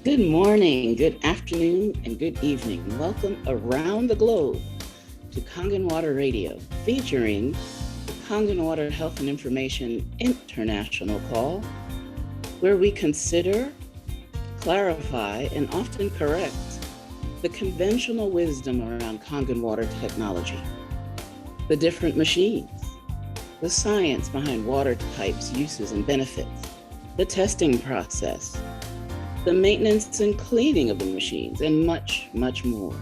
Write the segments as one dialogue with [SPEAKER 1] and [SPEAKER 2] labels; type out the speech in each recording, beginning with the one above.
[SPEAKER 1] Good morning, good afternoon, and good evening. Welcome around the globe to Kangen Water Radio, featuring the Kangen Water Health and Information International Call, where we consider, clarify, and often correct the conventional wisdom around Kangen water technology, the different machines, the science behind water types, uses, and benefits, the testing process, the maintenance and cleaning of the machines, and much, much more.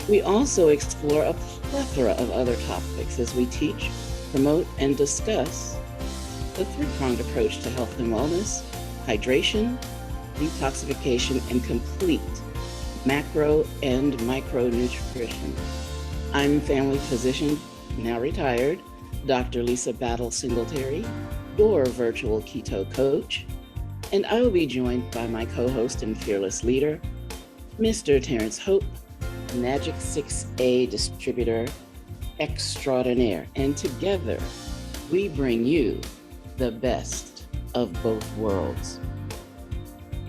[SPEAKER 1] We also explore a plethora of other topics as we teach, promote, and discuss the three-pronged approach to health and wellness: hydration, detoxification, and complete macro and micronutrition. I'm family physician, now retired, Dr. Lisa Battle Singletary, your virtual keto coach, and I will be joined by my co-host and fearless leader, Mr. Terrence Hope, Magic 6A distributor extraordinaire. And together, we bring you the best of both worlds.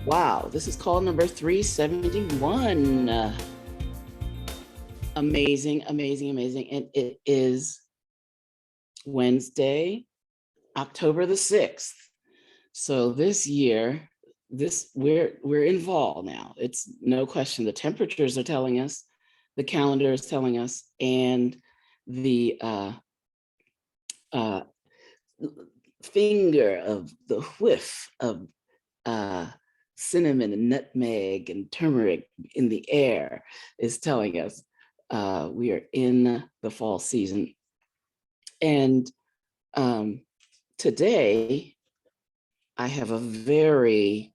[SPEAKER 1] Wow, this is call number 371. Amazing, amazing, amazing. And it is Wednesday, October the 6th. So this year, we're in fall now. It's no question. The temperatures are telling us, the calendar is telling us, and the finger of the whiff of cinnamon and nutmeg and turmeric in the air is telling us we are in the fall season. And today, I have a very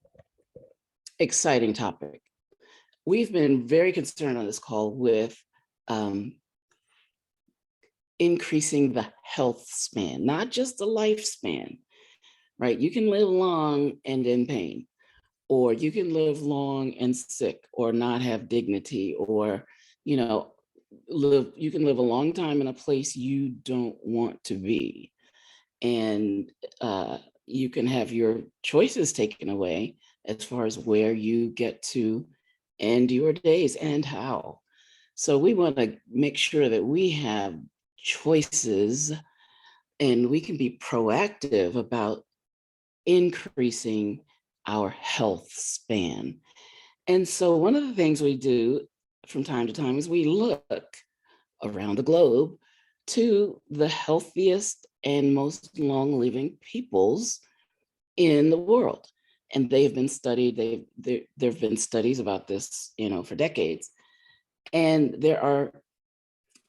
[SPEAKER 1] exciting topic. We've been very concerned on this call with increasing the health span, not just the lifespan, right? You can live long and in pain, or you can live long and sick, or not have dignity, or, you can live a long time in a place you don't want to be. And you can have your choices taken away as far as where you get to end your days and how. So we want to make sure that we have choices and we can be proactive about increasing our health span. And so one of the things we do from time to time is we look around the globe to the healthiest and most long-living peoples in the world. And they've been studied, there have been studies about this, for decades. And there are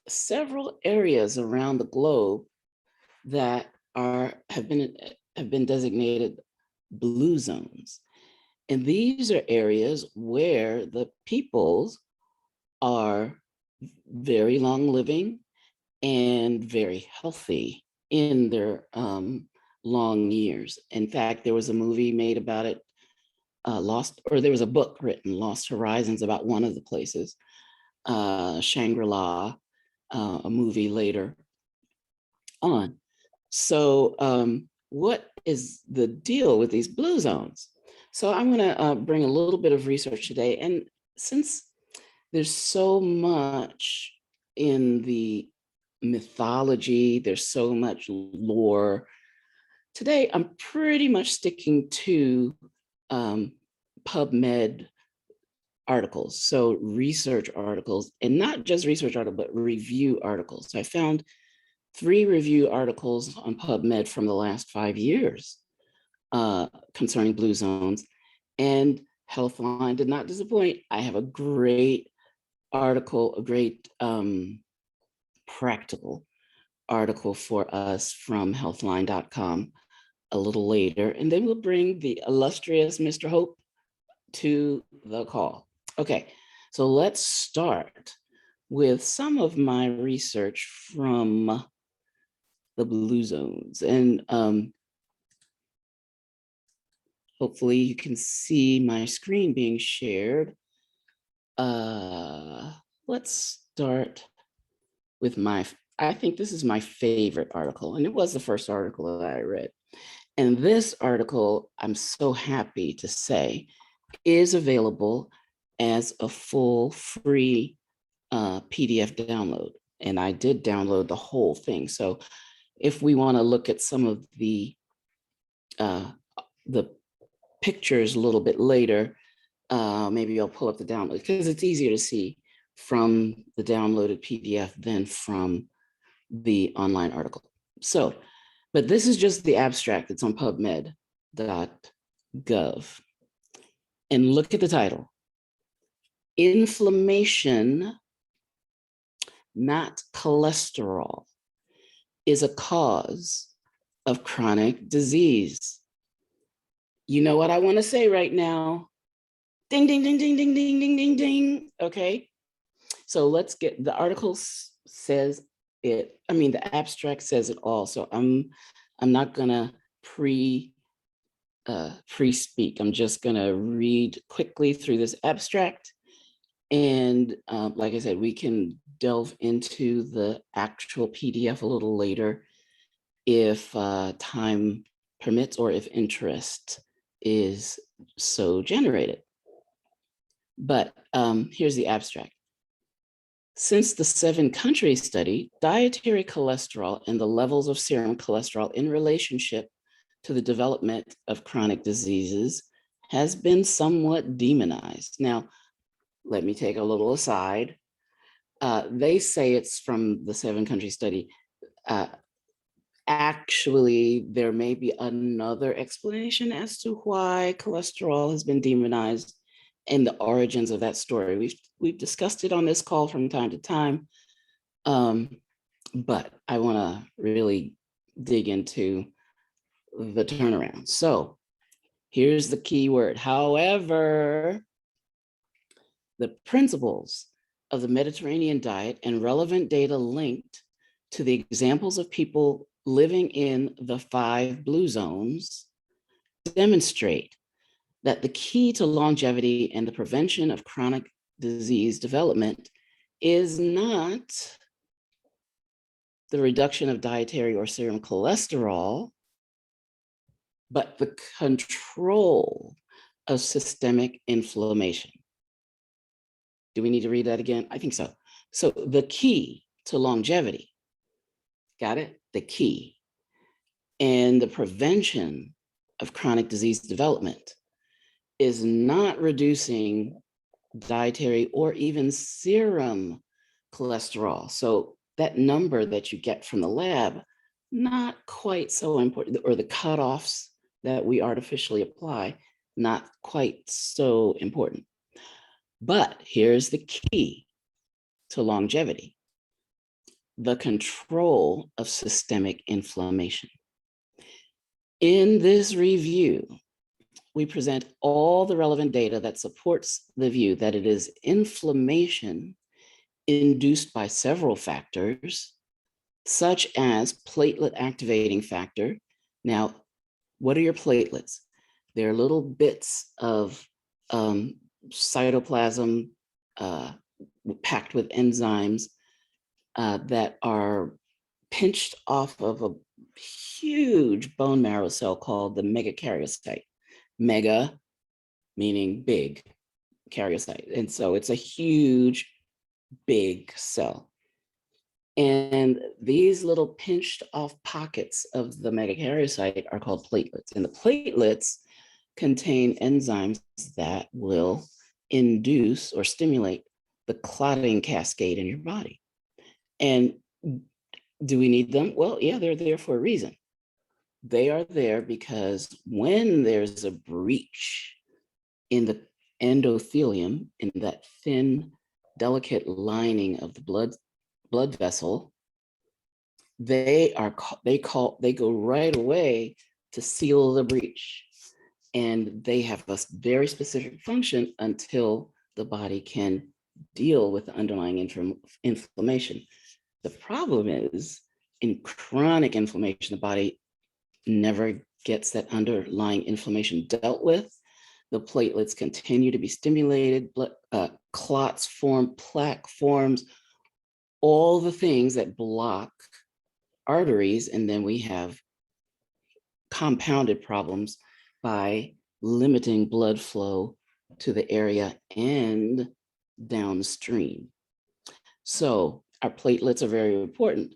[SPEAKER 1] several areas around the globe that have been designated blue zones. And these are areas where the peoples are very long living and very healthy in their long years. In fact, there was a movie made about it, there was a book written, Lost Horizons, about one of the places, Shangri-La, a movie later on. So what is the deal with these blue zones? So I'm gonna bring a little bit of research today. And since there's so much in the mythology, there's so much lore, today I'm pretty much sticking to PubMed articles, so research articles, and not just research articles, but review articles. So I found 3 review articles on PubMed from the last 5 years concerning blue zones, and Healthline did not disappoint. I have a great article, a great practical article for us from healthline.com a little later, and then we'll bring the illustrious Mr. Hope to the call. Okay, so let's start with some of my research from the blue zones. And hopefully you can see my screen being shared. Let's start with I think this is my favorite article, and it was the first article that I read. And this article, I'm so happy to say, is available as a full free PDF download. And I did download the whole thing. So if we want to look at some of the pictures a little bit later, maybe I'll pull up the download because it's easier to see from the downloaded PDF than from the online article. So, but this is just the abstract. It's on PubMed.gov. And look at the title. Inflammation, not cholesterol, is a cause of chronic disease. You know what I want to say right now? Ding, ding, ding, ding, ding, ding, ding, ding, ding. Okay. So let's get, the article says it, I mean, the abstract says it all. So I'm not gonna pre-speak. I'm just gonna read quickly through this abstract. And like I said, we can delve into the actual PDF a little later if time permits or if interest is so generated. But here's the abstract. Since the 7-country study, dietary cholesterol and the levels of serum cholesterol in relationship to the development of chronic diseases has been somewhat demonized. Now, let me take a little aside. They say it's from the 7-country study. Actually, there may be another explanation as to why cholesterol has been demonized and the origins of that story. We've discussed it on this call from time to time, but I want to really dig into the turnaround. So here's the key word. However, the principles of the Mediterranean diet and relevant data linked to the examples of people living in the 5 blue zones demonstrate that the key to longevity and the prevention of chronic disease development is not the reduction of dietary or serum cholesterol, but the control of systemic inflammation. Do we need to read that again? I think so. So the key to longevity, got it? The key, and the prevention of chronic disease development is not reducing dietary or even serum cholesterol. So that number that you get from the lab, not quite so important, or the cutoffs that we artificially apply, not quite so important. But here's the key to longevity: the control of systemic inflammation. In this review, we present all the relevant data that supports the view that it is inflammation induced by several factors, such as platelet activating factor. Now, what are your platelets? They're little bits of cytoplasm packed with enzymes that are pinched off of a huge bone marrow cell called the megakaryocyte. Mega meaning big, karyocyte. And so it's a huge, big cell. And these little pinched off pockets of the megakaryocyte are called platelets. And the platelets contain enzymes that will induce or stimulate the clotting cascade in your body. And do we need them? Well, yeah, they're there for a reason. They are there because when there's a breach in the endothelium, in that thin, delicate lining of the blood vessel, they go right away to seal the breach. And they have a very specific function until the body can deal with the underlying inflammation. The problem is, in chronic inflammation, the body never gets that underlying inflammation dealt with. The platelets continue to be stimulated, clots form, plaque forms, all the things that block arteries, and then we have compounded problems by limiting blood flow to the area and downstream. So our platelets are very important,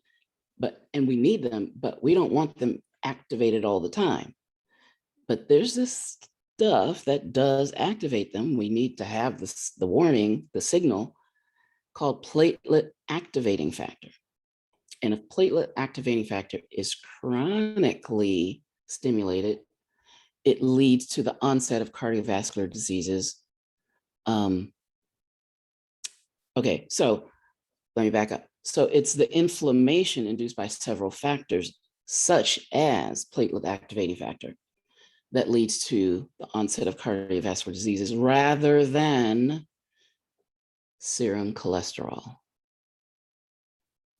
[SPEAKER 1] and we need them, but we don't want them activated all the time. But there's this stuff that does activate them. We need to have the warning, the signal, called platelet activating factor. And if platelet activating factor is chronically stimulated, it leads to the onset of cardiovascular diseases. Okay, so let me back up. So it's the inflammation induced by several factors, such as platelet activating factor, that leads to the onset of cardiovascular diseases rather than serum cholesterol.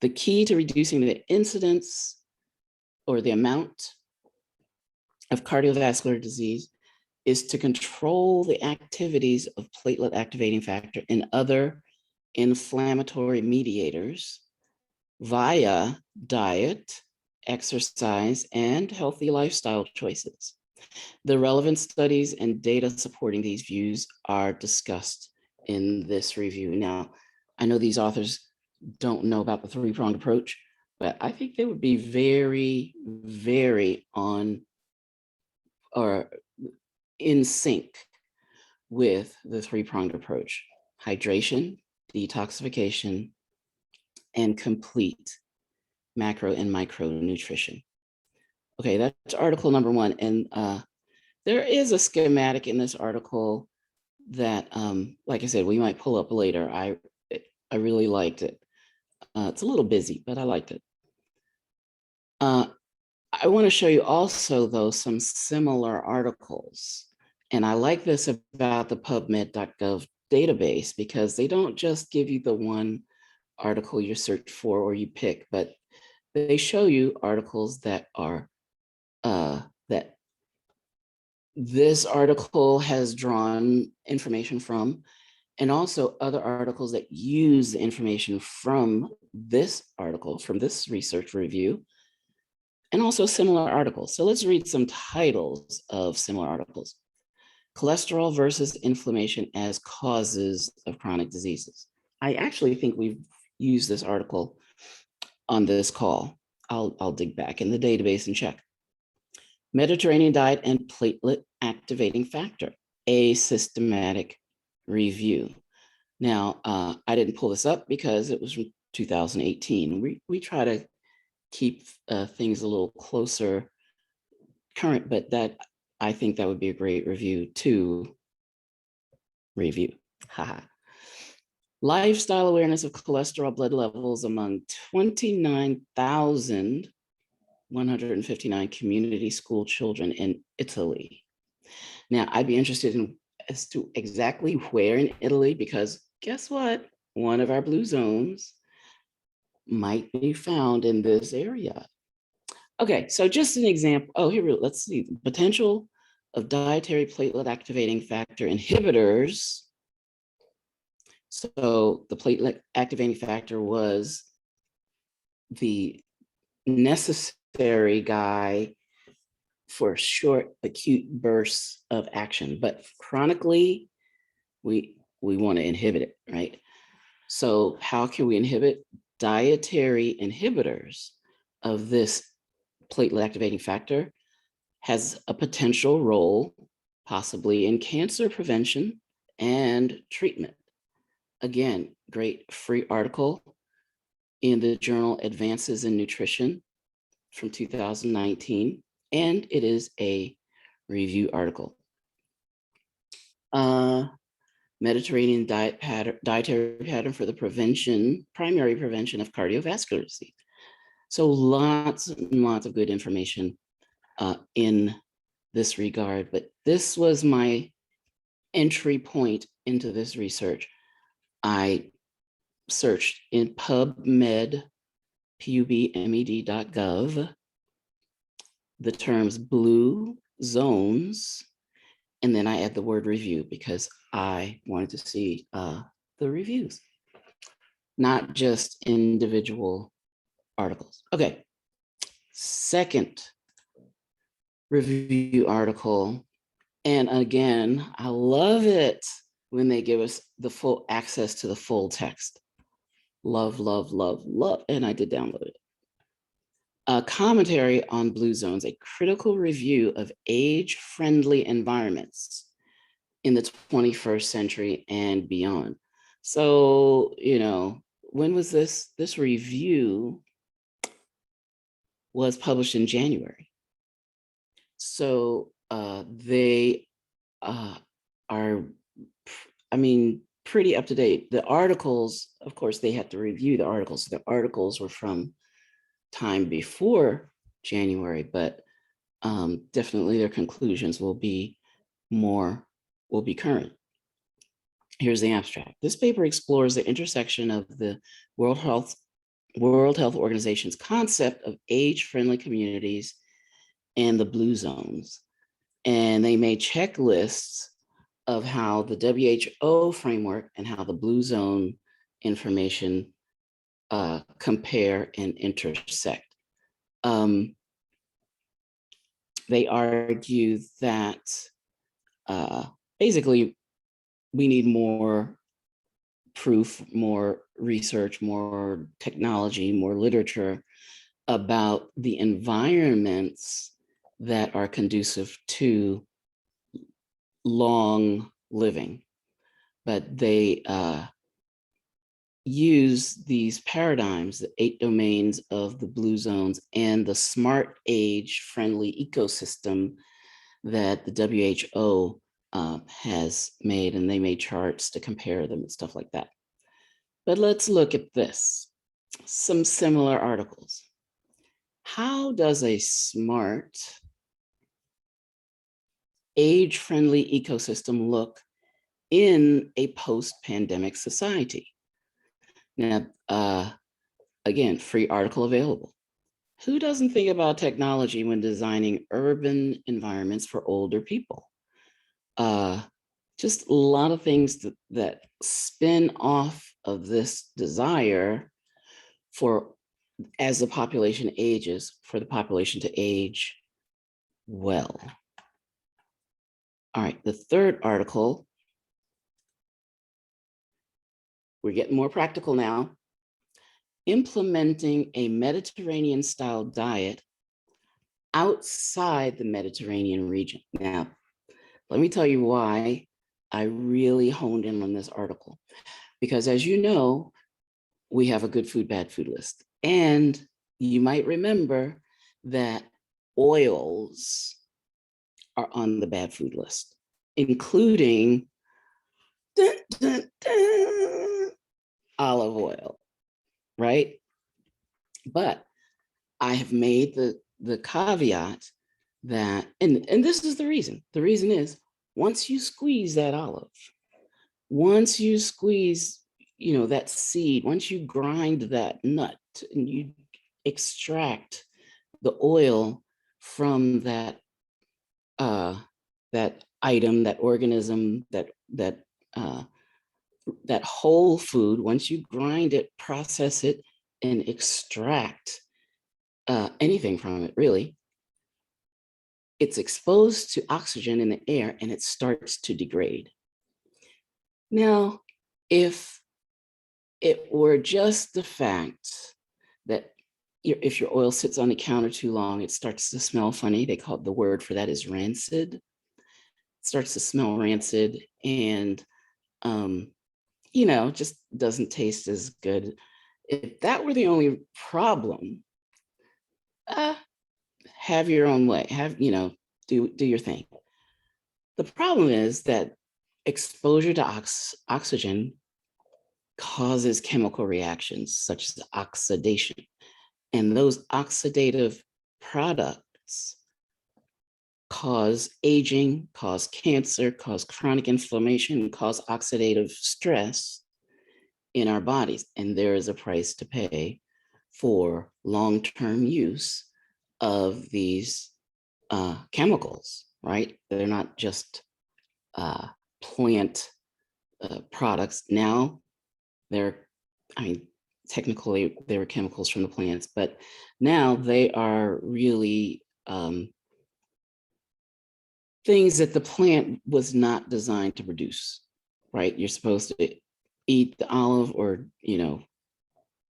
[SPEAKER 1] The key to reducing the incidence or the amount of cardiovascular disease is to control the activities of platelet activating factor and other inflammatory mediators via diet, exercise, and healthy lifestyle choices. The relevant studies and data supporting these views are discussed in this review. Now, I know these authors don't know about the three-pronged approach, but I think they would be very, very on or in sync with the three-pronged approach: hydration, detoxification, and complete macro and micronutrition. Okay, that's article number one. And there is a schematic in this article that, like I said, we might pull up later. I really liked it. It's a little busy, but I liked it. I want to show you also, though, some similar articles. And I like this about the PubMed.gov database, because they don't just give you the one article you search for or you pick, but they show you articles that are that this article has drawn information from, and also other articles that use the information from this article, from this research review, and also similar articles. So let's read some titles of similar articles. Cholesterol versus inflammation as causes of chronic diseases. I actually think we've used this article on this call. I'll dig back in the database and check. Mediterranean diet and platelet activating factor, a systematic review. Now, I didn't pull this up because it was from 2018. We try to keep things a little closer current, but I think that would be a great review to review. Haha. Lifestyle awareness of cholesterol blood levels among 29,159 community school children in Italy. Now, I'd be interested in as to exactly where in Italy, because guess what? One of our blue zones might be found in this area. Okay, so just an example. Oh, here, let's see. The potential of dietary platelet activating factor inhibitors. So the platelet activating factor was the necessary guy for short acute bursts of action, but chronically, we want to inhibit it, right? So how can we inhibit? Dietary inhibitors of this platelet activating factor has a potential role possibly in cancer prevention and treatment. Again, great free article in the journal Advances in Nutrition from 2019, and it is a review article. Mediterranean dietary pattern for the primary prevention of cardiovascular disease. So lots and lots of good information in this regard, but this was my entry point into this research. I searched in PubMed, PubMed.gov, the terms blue zones, and then I add the word review because I wanted to see the reviews, not just individual articles. Okay, second review article And again, I love it when they give us the full access to the full text. Love, love, love, love. And I did download it. A commentary on blue zones, a critical review of age-friendly environments in the 21st century and beyond. So, when was this? This review was published in January. So they are, pretty up to date. The articles, of course, they had to review the articles. The articles were from time before January, but definitely their conclusions will be current. Here's the abstract. This paper explores the intersection of the World Health Organization's concept of age-friendly communities and the blue zones. And they made checklists of how the WHO framework and how the blue zone information compare and intersect. They argue that basically we need more proof, more research, more technology, more literature about the environments that are conducive to long living. But they use these paradigms, the 8 domains of the blue zones and the smart age-friendly ecosystem that the WHO has made, and they made charts to compare them and stuff like that. But let's look at this, some similar articles. How does a smart age-friendly ecosystem look in a post-pandemic society? Now, again, free article available. Who doesn't think about technology when designing urban environments for older people? Just a lot of things that spin off of this desire for, as the population ages, for the population to age well. All right, the third article, we're getting more practical now. Implementing a Mediterranean style diet outside the Mediterranean region. Now, let me tell you why I really honed in on this article. Because as you know, we have a good food, bad food list. And you might remember that oils are on the bad food list, including dun, dun, dun, olive oil, right? But I have made the caveat that, and this is the reason. The reason is, once you squeeze that olive, once you squeeze, that seed, once you grind that nut and you extract the oil from that that item, that organism, that whole food, once you grind it, process it, and extract anything from it, really, it's exposed to oxygen in the air and it starts to degrade. Now, if it were just the fact that if your oil sits on the counter too long, it starts to smell funny. They call it, the word for that is rancid. It starts to smell rancid and, just doesn't taste as good. If that were the only problem, have your own way, do your thing. The problem is that exposure to oxygen causes chemical reactions such as oxidation. And those oxidative products cause aging, cause cancer, cause chronic inflammation, cause oxidative stress in our bodies. And there is a price to pay for long-term use of these chemicals, right? They're not just plant products. Now technically they were chemicals from the plants, but now they are really things that the plant was not designed to produce, right? You're supposed to eat the olive or,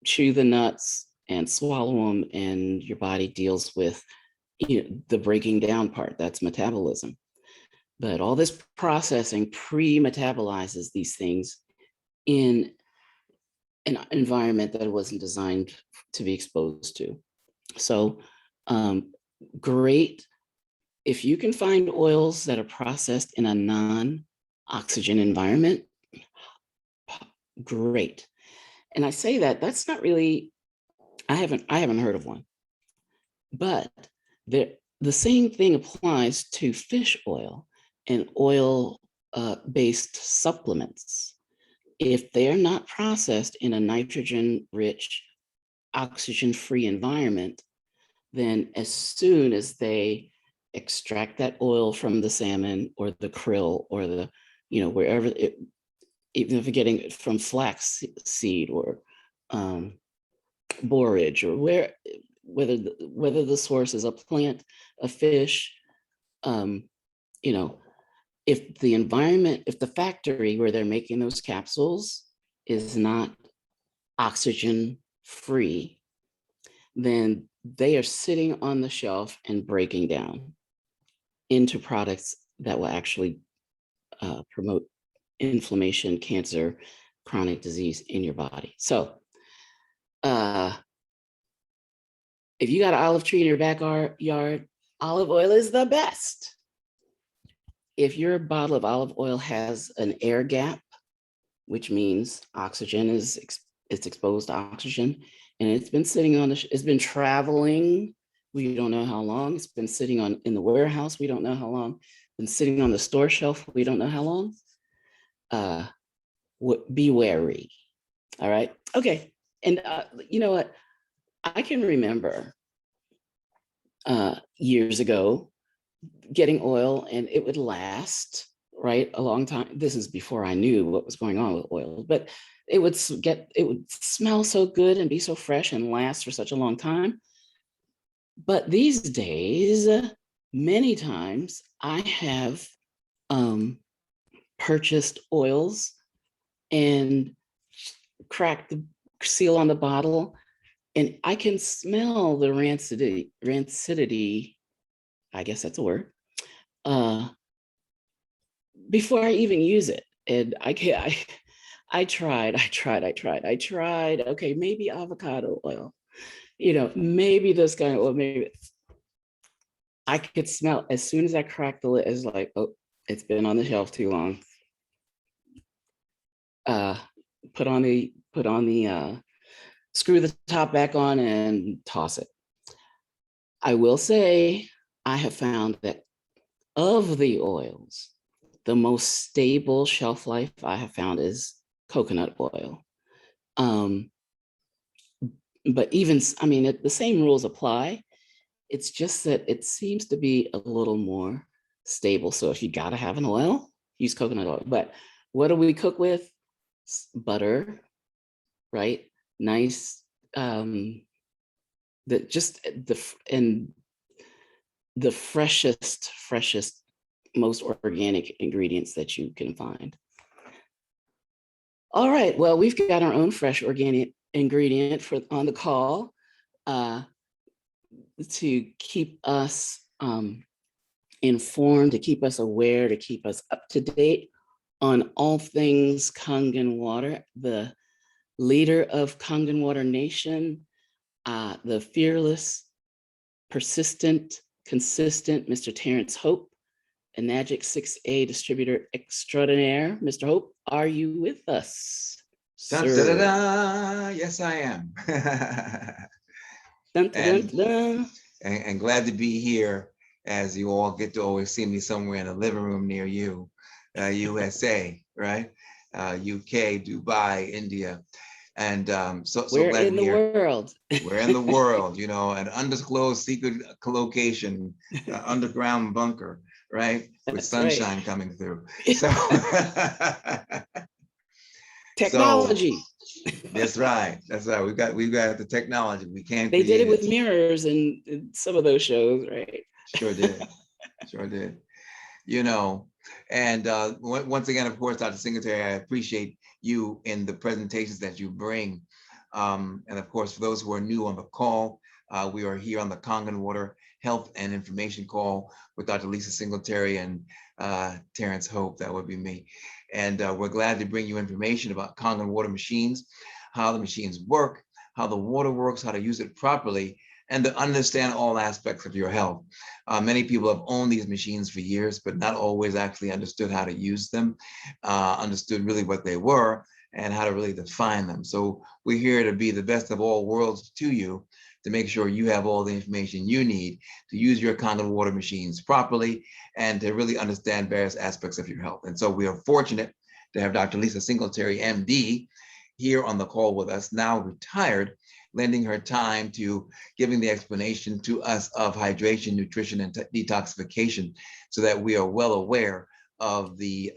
[SPEAKER 1] chew the nuts and swallow them, and your body deals with the breaking down part. That's metabolism. But all this processing pre-metabolizes these things in an environment that it wasn't designed to be exposed to. So great. If you can find oils that are processed in a non-oxygen environment, great. And I say that's not really, I haven't heard of one, but the same thing applies to fish oil and oil based supplements. If they're not processed in a nitrogen rich, oxygen free environment, then as soon as they extract that oil from the salmon or the krill or the, wherever even if you're getting it from flax seed or borage or whether the source is a plant, a fish, if the environment, if the factory where they're making those capsules is not oxygen free, then they are sitting on the shelf and breaking down into products that will actually promote inflammation, cancer, chronic disease in your body. So if you got an olive tree in your backyard, olive oil is the best. If your bottle of olive oil has an air gap, which means oxygen it's exposed to oxygen, and it's been sitting on it's been traveling, we don't know how long, it's been sitting in the warehouse, we don't know how long, been sitting on the store shelf, we don't know how long, be wary. All right. Okay. And you know what? I can remember years ago getting oil and it would last, right, a long time. This is before I knew what was going on with oil, but it would smell so good and be so fresh and last for such a long time. But these days, many times I have purchased oils and cracked the seal on the bottle, and I can smell the rancidity, I guess that's a word, before I even use it. And I tried. Okay, maybe avocado oil, maybe this kind of oil, maybe. I could smell as soon as I cracked the lid, it's like, oh, it's been on the shelf too long. Put on the screw the top back on and toss it. I will say I have found that of the oils, the most stable shelf life I have found is coconut oil. But even, the same rules apply. It's just that it seems to be a little more stable. So if you got to have an oil, use coconut oil. But what do we cook with? Butter, right? Nice, the freshest, most organic ingredients that you can find. All right, well, we've got our own fresh organic ingredient on the call to keep us informed, to keep us aware, to keep us up to date on all things Kangen water, the leader of Kangen Water Nation, the fearless, persistent, consistent Mr. Terrence Hope, a Magic 6A distributor extraordinaire. Mr. Hope, are you with us?
[SPEAKER 2] Dun, da, da, da. Yes, I am.
[SPEAKER 1] Dun, dun, dun.
[SPEAKER 2] And glad to be here, as you all get to always see me somewhere in a living room near you, USA, right? UK, Dubai, India. And so
[SPEAKER 1] we're
[SPEAKER 2] glad
[SPEAKER 1] in the world.
[SPEAKER 2] We're in the world, an undisclosed secret location, underground bunker, right? With
[SPEAKER 1] That's
[SPEAKER 2] sunshine
[SPEAKER 1] right.
[SPEAKER 2] coming through. So
[SPEAKER 1] technology.
[SPEAKER 2] So, that's right. We've got the technology. We can't.
[SPEAKER 1] They did it with mirrors in some of those shows, right?
[SPEAKER 2] Sure did. Sure did. you know. And once again, of course, Dr. Singletary, I appreciate you in the presentations that you bring. And of course, for those who are new on the call, we are here on the Kangen Water Health and Information Call with Dr. Lisa Singletary and Terrence Hope, that would be me. And we're glad to bring you information about Kangen water machines, how the machines work, how the water works, how to use it properly, and to understand all aspects of your health. Many people have owned these machines for years, but not always actually understood how to use them, understood really what they were, and how to really define them. So we're here to be the best of all worlds to you, to make sure you have all the information you need to use your Kangen water machines properly and to really understand various aspects of your health. And so we are fortunate to have Dr. Lisa Singletary, MD, here on the call with us, now retired, lending her time to giving the explanation to us of hydration, nutrition, and detoxification, so that we are well aware of the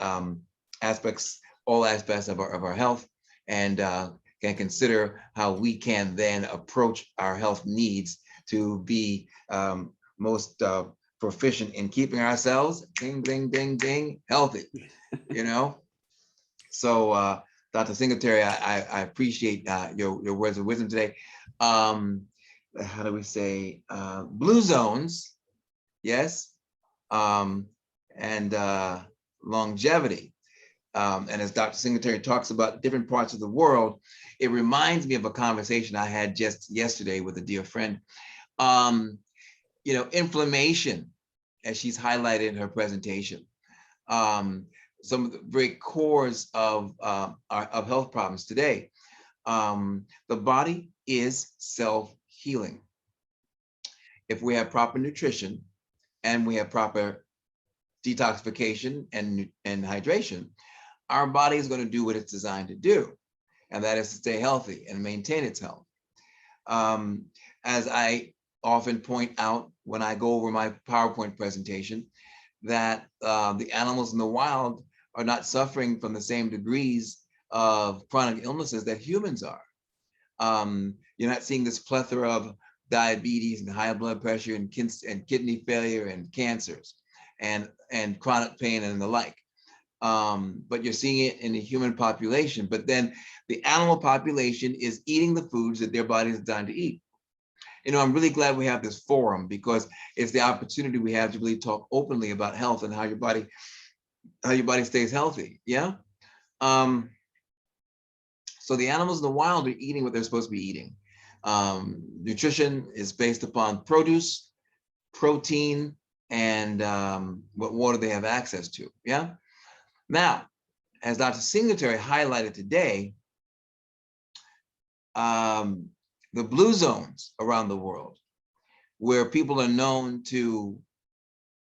[SPEAKER 2] aspects, all aspects of our health, and can consider how we can then approach our health needs to be most proficient in keeping ourselves ding, ding, ding, ding, healthy, you know? So Dr. Singletary, I appreciate your words of wisdom today. How do we say, blue zones, yes, and longevity. And as Dr. Singletary talks about different parts of the world, it reminds me of a conversation I had just yesterday with a dear friend. Inflammation, as she's highlighted in her presentation, some of the very cores of health problems today. The body is self-healing. If we have proper nutrition and we have proper detoxification and hydration, our body is going to do what it's designed to do, and that is to stay healthy and maintain its health. As I often point out when I go over my PowerPoint presentation, that the animals in the wild are not suffering from the same degrees of chronic illnesses that humans are. You're not seeing this plethora of diabetes and high blood pressure and kidney failure and cancers and chronic pain and the like. But you're seeing it in the human population. But then the animal population is eating the foods that their body is designed to eat. I'm really glad we have this forum, because it's the opportunity we have to really talk openly about health and how your body stays healthy. Yeah. So the animals in the wild are eating what they're supposed to be eating. Nutrition is based upon produce, protein, and what water they have access to. Yeah. Now, as Dr. Singletary highlighted today, the blue zones around the world, where people are known to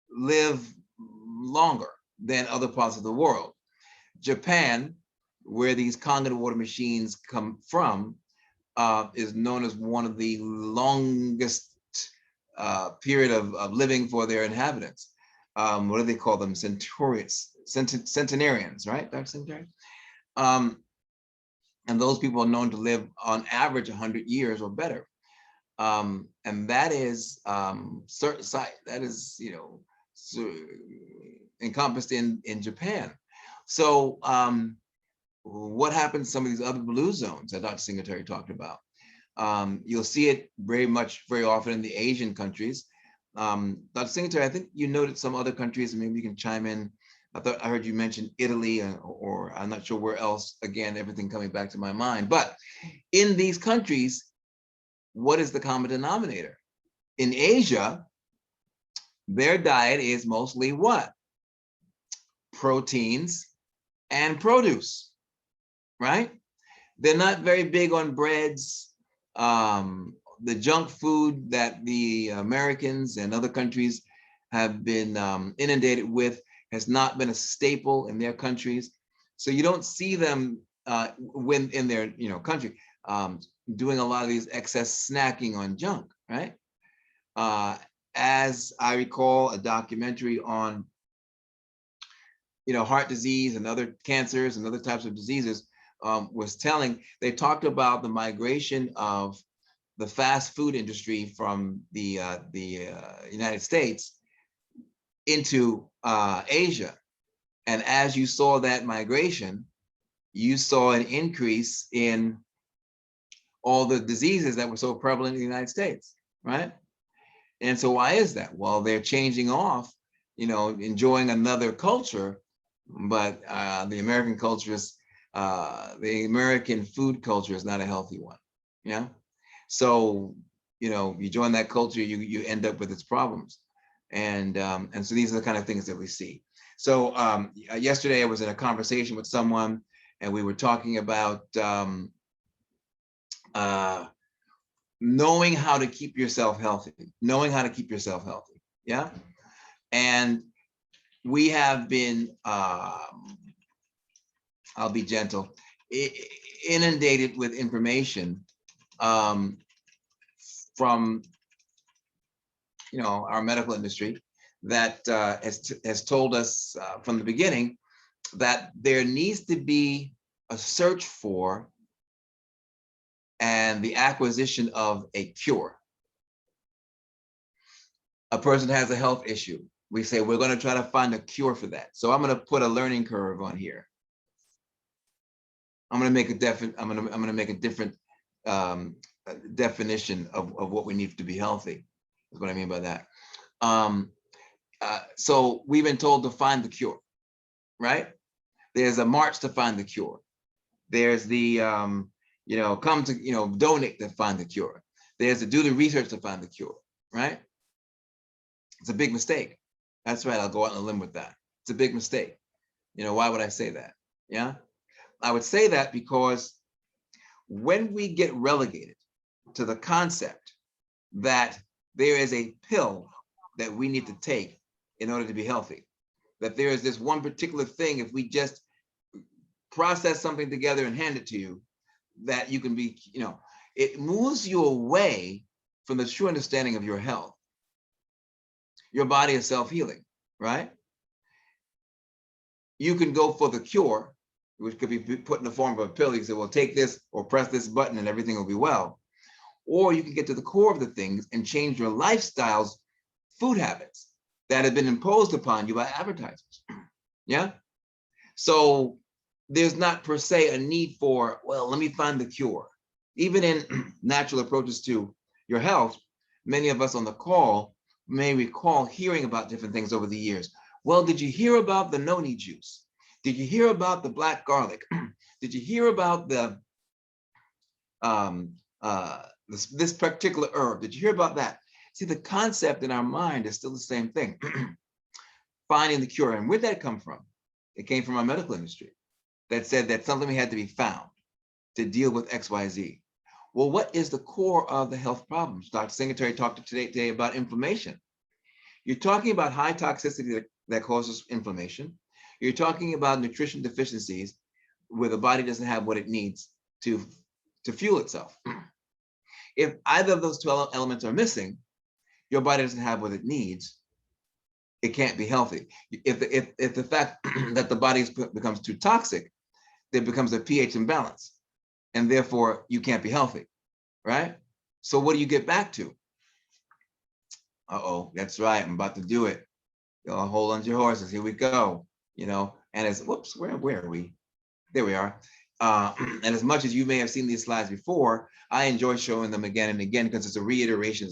[SPEAKER 2] live longer than other parts of the world. Japan, where these Kangen water machines come from, is known as one of the longest period of living for their inhabitants. What do they call them? Centenarians, right, Dr. Centenarian? And those people are known to live on average 100 years or better. And that is that is, encompassed in Japan. So what happens to some of these other blue zones that Dr. Singletary talked about? You'll see it very often in the Asian countries. Dr. Singletary, I think you noted some other countries, and maybe you can chime in. I heard you mention Italy, or I'm not sure where else. Again, everything coming back to my mind. But in these countries, what is the common denominator? In Asia, their diet is mostly what? Proteins and produce, right? They're not very big on breads. The junk food that the Americans and other countries have been inundated with has not been a staple in their countries. So you don't see them when in their country doing a lot of these excess snacking on junk, right? As I recall, a documentary on heart disease and other cancers and other types of diseases was telling, they talked about the migration of the fast food industry from the United States into Asia. And as you saw that migration, you saw an increase in all the diseases that were so prevalent in the United States, right? And so why is that? Well, they're changing off, enjoying another culture, but the American culture is, the American food culture is not a healthy one, yeah? So, you join that culture, you end up with its problems. And so these are the kind of things that we see. So yesterday I was in a conversation with someone and we were talking about knowing how to keep yourself healthy, yeah? And we have been, I'll be gentle, inundated with information from our medical industry that has told us from the beginning that there needs to be a search for and the acquisition of a cure. A person has a health issue. We say we're going to try to find a cure for that. So I'm going to put a learning curve on here. I'm going to make a different definition of what we need to be healthy. That's what I mean by that. So we've been told to find the cure, right? There's a march to find the cure. There's the come to donate to find the cure. There's to do the research to find the cure, right? It's a big mistake. That's right. I'll go out on a limb with that. It's a big mistake. Why would I say that? Yeah, I would say that because when we get relegated to the concept that there is a pill that we need to take in order to be healthy, that there is this one particular thing, if we just process something together and hand it to you, that you can be, it moves you away from the true understanding of your health. Your body is self-healing, right? You can go for the cure, which could be put in the form of a pill. You say, well, take this or press this button and everything will be well. Or you can get to the core of the things and change your lifestyles, food habits that have been imposed upon you by advertisers. Yeah. So there's not per se a need for, well, let me find the cure. Even in natural approaches to your health, many of us on the call may recall hearing about different things over the years. Well, did you hear about the noni juice? Did you hear about the black garlic? Did you hear about the this particular herb? Did you hear about that? See, the concept in our mind is still the same thing. Finding the cure. And where'd that come from? It came from our medical industry that said that something had to be found to deal with XYZ. Well, what is the core of the health problems? Dr. Singletary talked today about inflammation. You're talking about high toxicity that causes inflammation. You're talking about nutrition deficiencies where the body doesn't have what it needs to fuel itself. If either of those two elements are missing, your body doesn't have what it needs. It can't be healthy. If the fact that the body becomes too toxic, there becomes a pH imbalance, and therefore you can't be healthy, right? So what do you get back to? Uh-oh, that's right, I'm about to do it. Hold on to your horses, here we go. And it's, whoops, where are we? There we are. And as much as you may have seen these slides before, I enjoy showing them again and again because it's a reiteration,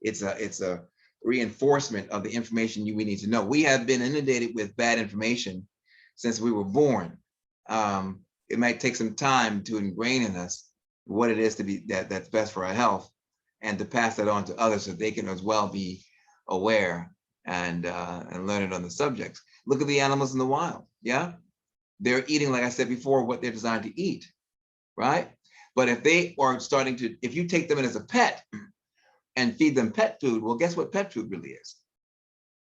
[SPEAKER 2] it's a reinforcement of the information we need to know. We have been inundated with bad information since we were born. It might take some time to ingrain in us what it is to be that's best for our health, and to pass that on to others so they can as well be aware and learn it on the subjects. Look at the animals in the wild, yeah? They're eating, like I said before, what they're designed to eat, right? But if they are if you take them in as a pet and feed them pet food, well, guess what pet food really is?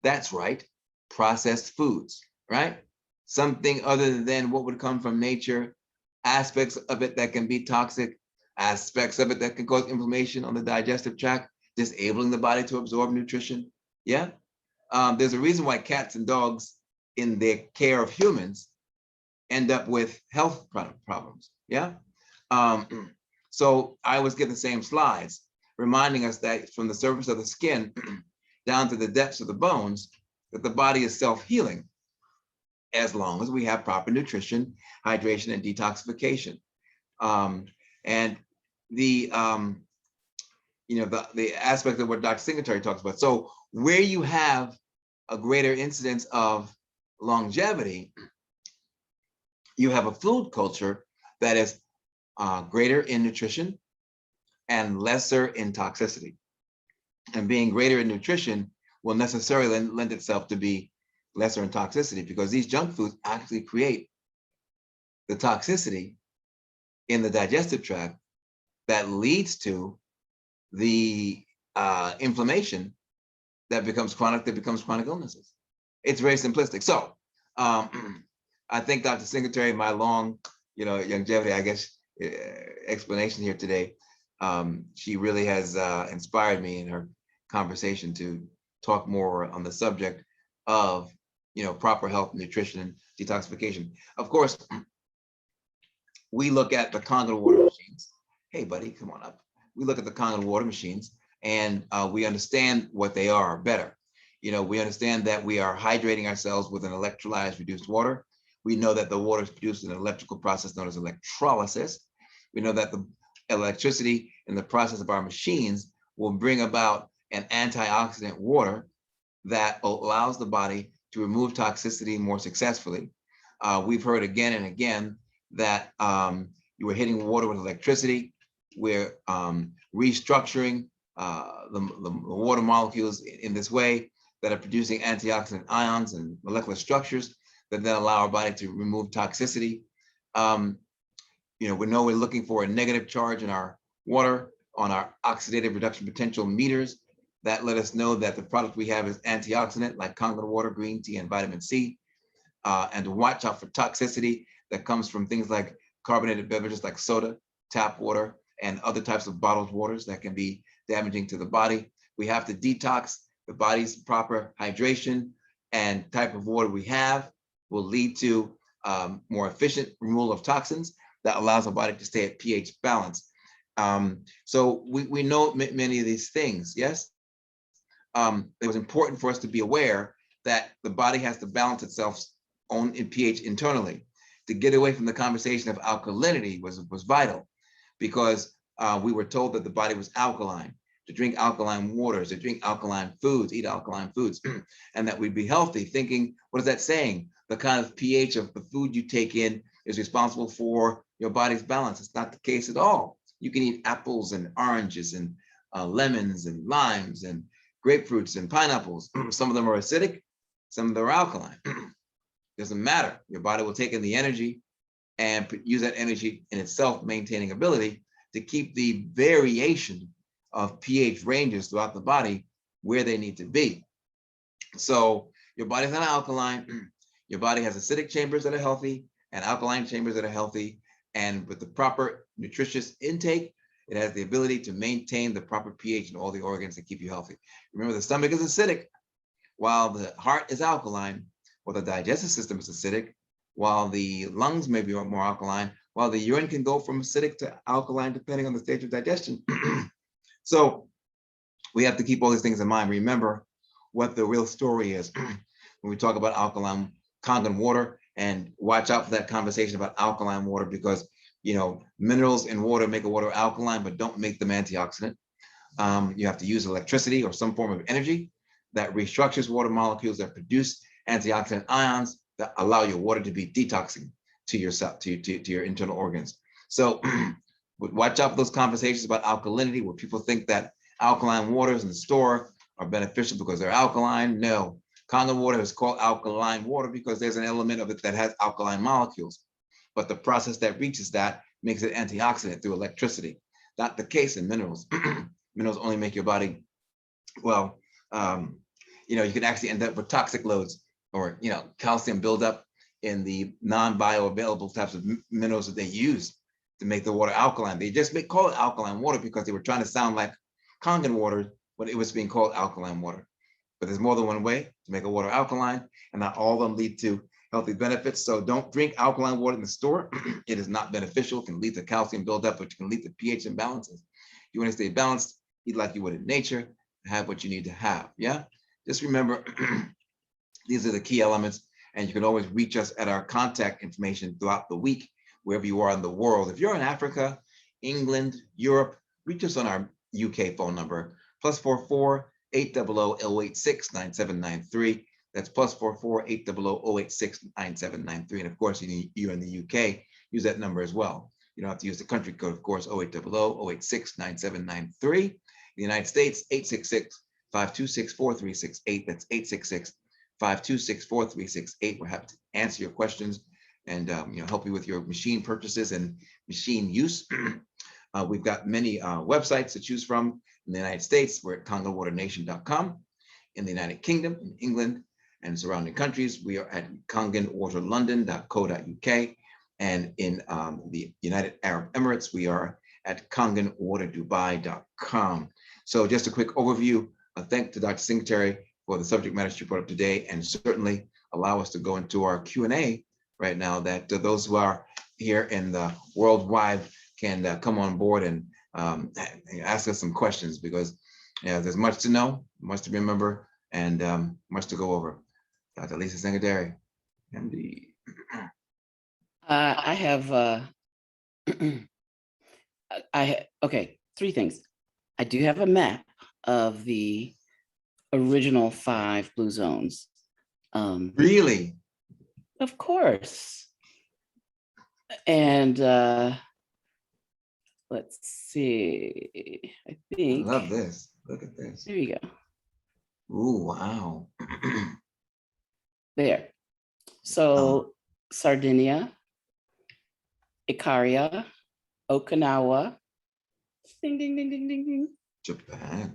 [SPEAKER 2] That's right, processed foods, right? Something other than what would come from nature, aspects of it that can be toxic, aspects of it that can cause inflammation on the digestive tract, disabling the body to absorb nutrition, yeah? There's a reason why cats and dogs in their care of humans end up with health problems, yeah? So I always give the same slides, reminding us that from the surface of the skin down to the depths of the bones, that the body is self-healing as long as we have proper nutrition, hydration, and detoxification. And the the aspect of what Dr. Singletary talks about. So where you have a greater incidence of longevity, you have a food culture that is greater in nutrition and lesser in toxicity. And being greater in nutrition will necessarily lend itself to be lesser in toxicity, because these junk foods actually create the toxicity in the digestive tract that leads to the inflammation that becomes chronic illnesses. It's very simplistic. So I think Dr. Singletary, my long, longevity, I guess, explanation here today, she really has inspired me in her conversation to talk more on the subject of, proper health, nutrition, and detoxification. Of course, we look at the Kangen water machines. Hey, buddy, come on up. We look at the Kangen water machines, and we understand what they are better. We understand that we are hydrating ourselves with an electrolyzed reduced water. We know that the water is produced in an electrical process known as electrolysis. We know that the electricity in the process of our machines will bring about an antioxidant water that allows the body to remove toxicity more successfully. We've heard again and again that you are hitting water with electricity. We're restructuring the water molecules in this way that are producing antioxidant ions and molecular structures that then allow our body to remove toxicity. We know we're looking for a negative charge in our water on our oxidative reduction potential meters that let us know that the product we have is antioxidant, like Kangen water, green tea, and vitamin C, and to watch out for toxicity that comes from things like carbonated beverages like soda, tap water, and other types of bottled waters that can be damaging to the body. We have to detox. The body's proper hydration and type of water we have will lead to more efficient removal of toxins that allows the body to stay at pH balance. So we know many of these things, yes? It was important for us to be aware that the body has to balance itself in pH internally. To get away from the conversation of alkalinity was vital, because we were told that the body was alkaline, to drink alkaline waters, to drink alkaline foods, eat alkaline foods, and that we'd be healthy, thinking, what is that saying? The kind of pH of the food you take in is responsible for your body's balance. It's not the case at all. You can eat apples and oranges and lemons and limes and grapefruits and pineapples. Some of them are acidic, some of them are alkaline. Doesn't matter. Your body will take in the energy and use that energy in its self-maintaining ability to keep the variation of pH ranges throughout the body where they need to be. So your body's not alkaline. Your body has acidic chambers that are healthy and alkaline chambers that are healthy. And with the proper nutritious intake, it has the ability to maintain the proper pH in all the organs that keep you healthy. Remember, the stomach is acidic, while the heart is alkaline, or the digestive system is acidic, while the lungs may be more alkaline, while the urine can go from acidic to alkaline depending on the stage of digestion. So we have to keep all these things in mind. Remember what the real story is when we talk about alkaline Kangen water, and watch out for that conversation about alkaline water, because minerals in water make a water alkaline, but don't make them antioxidant. You have to use electricity or some form of energy that restructures water molecules that produce antioxidant ions that allow your water to be detoxing to yourself, to your internal organs. So watch out for those conversations about alkalinity, where people think that alkaline waters in the store are beneficial because they're alkaline. No, Kangen water is called alkaline water because there's an element of it that has alkaline molecules, but the process that reaches that makes it antioxidant through electricity. Not the case in minerals. Minerals only make your body, well, you can actually end up with toxic loads, or calcium buildup in the non-bioavailable types of minerals that they use to make the water alkaline. They just call it alkaline water because they were trying to sound like Kangen water when it was being called alkaline water. But there's more than one way to make a water alkaline, and not all of them lead to healthy benefits. So don't drink alkaline water in the store. It is not beneficial. It can lead to calcium buildup, which can lead to pH imbalances. You want to stay balanced, eat like you would in nature, have what you need to have. Yeah. Just remember These are the key elements. And you can always reach us at our contact information throughout the week, wherever you are in the world. If you're in Africa, England, Europe, reach us on our UK phone number, +44 800 086 9793. That's +44 800 086 9793. And of course, you're in the UK, use that number as well. You don't have to use the country code, of course, 0800 086 9793. The United States, 866 526 4368. That's 866 526 4368. We're happy to answer your questions and help you with your machine purchases and machine use. We've got many websites to choose from. In the United States, we're at kangenwaternation.com. In the United Kingdom, in England, and surrounding countries, we are at kangenwaterlondon.co.uk. And in the United Arab Emirates, we are at kangenwaterdubai.com. So just a quick overview. Thank to Dr. Singletary for the subject matter she brought up today, and certainly allow us to go into our Q&A right now, that those who are here in the worldwide can come on board and ask us some questions, because there's much to know, much to remember, and much to go over. Dr. Lisa Singletary, MD.
[SPEAKER 1] I have, okay, three things. I do have a map of the original 5 blue zones.
[SPEAKER 2] Really?
[SPEAKER 1] Of course. And let's see, I think.
[SPEAKER 2] I love this. Look at this.
[SPEAKER 1] There you go.
[SPEAKER 2] Ooh, wow.
[SPEAKER 1] There. So Sardinia, Ikaria, Okinawa, ding, ding, ding, ding, ding, ding.
[SPEAKER 2] Japan.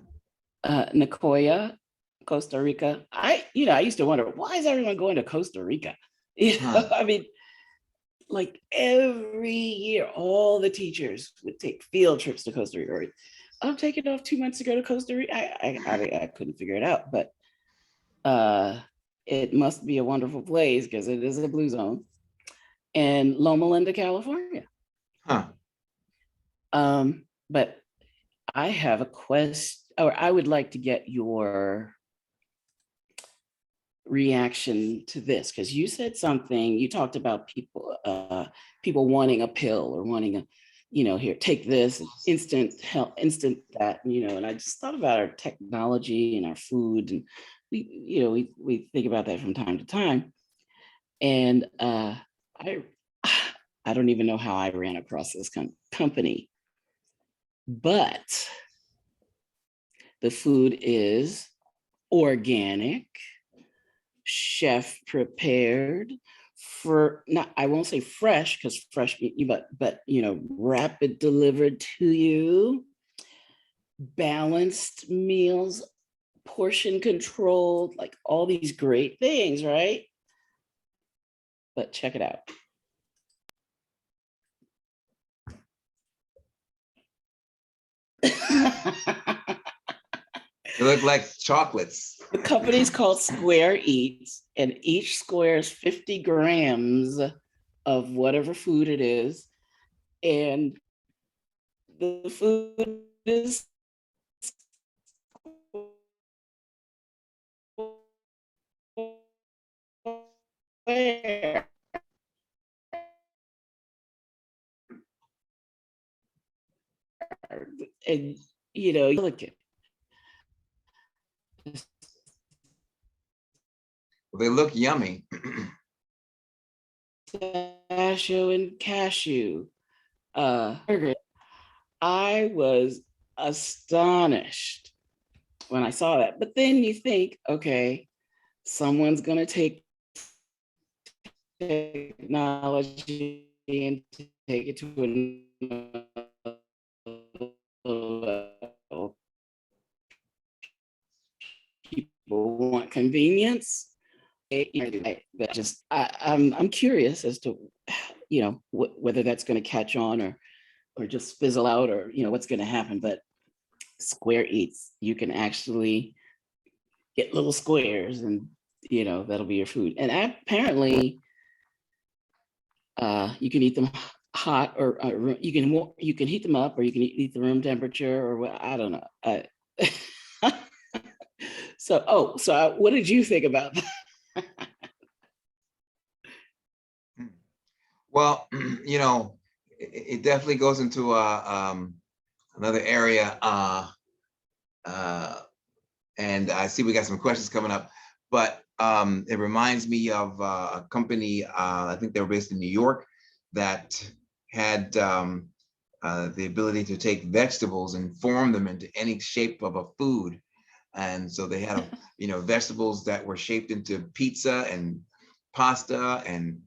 [SPEAKER 1] Nicoya, Costa Rica. I used to wonder, why is everyone going to Costa Rica? I mean, like every year, all the teachers would take field trips to Costa Rica. I'm taking off 2 months to go to Costa Rica. I couldn't figure it out, but it must be a wonderful place because it is a blue zone. And Loma Linda, California. But I have a question, or I would like to get your reaction to this, because you said something, you talked about people wanting a pill or wanting a, here, take this, instant help, instant that, and I just thought about our technology and our food, and we think about that from time to time. And I don't even know how I ran across this company, but the food is organic, chef prepared, I won't say fresh, because fresh, but rapid delivered to you, balanced meals, portion controlled, like all these great things, right? But check it out.
[SPEAKER 2] They look like chocolates.
[SPEAKER 1] The company's called Square Eats, and each square is 50 grams of whatever food it is. And the food is square. And look at
[SPEAKER 2] They look yummy.
[SPEAKER 1] pistachio and cashew. I was astonished when I saw that. But then you think, okay, someone's going to take technology and take it to another level. People want convenience. But just I'm curious as to whether that's going to catch on or just fizzle out, or what's going to happen. But Square Eats, you can actually get little squares, and that'll be your food. And apparently you can eat them hot, or you can heat them up, or you can eat the room temperature, or what, I don't know. So what did you think about that?
[SPEAKER 2] Well, it definitely goes into another area. And I see we got some questions coming up, but it reminds me of a company, I think they were based in New York, that had the ability to take vegetables and form them into any shape of a food. And so they had, vegetables that were shaped into pizza and pasta and,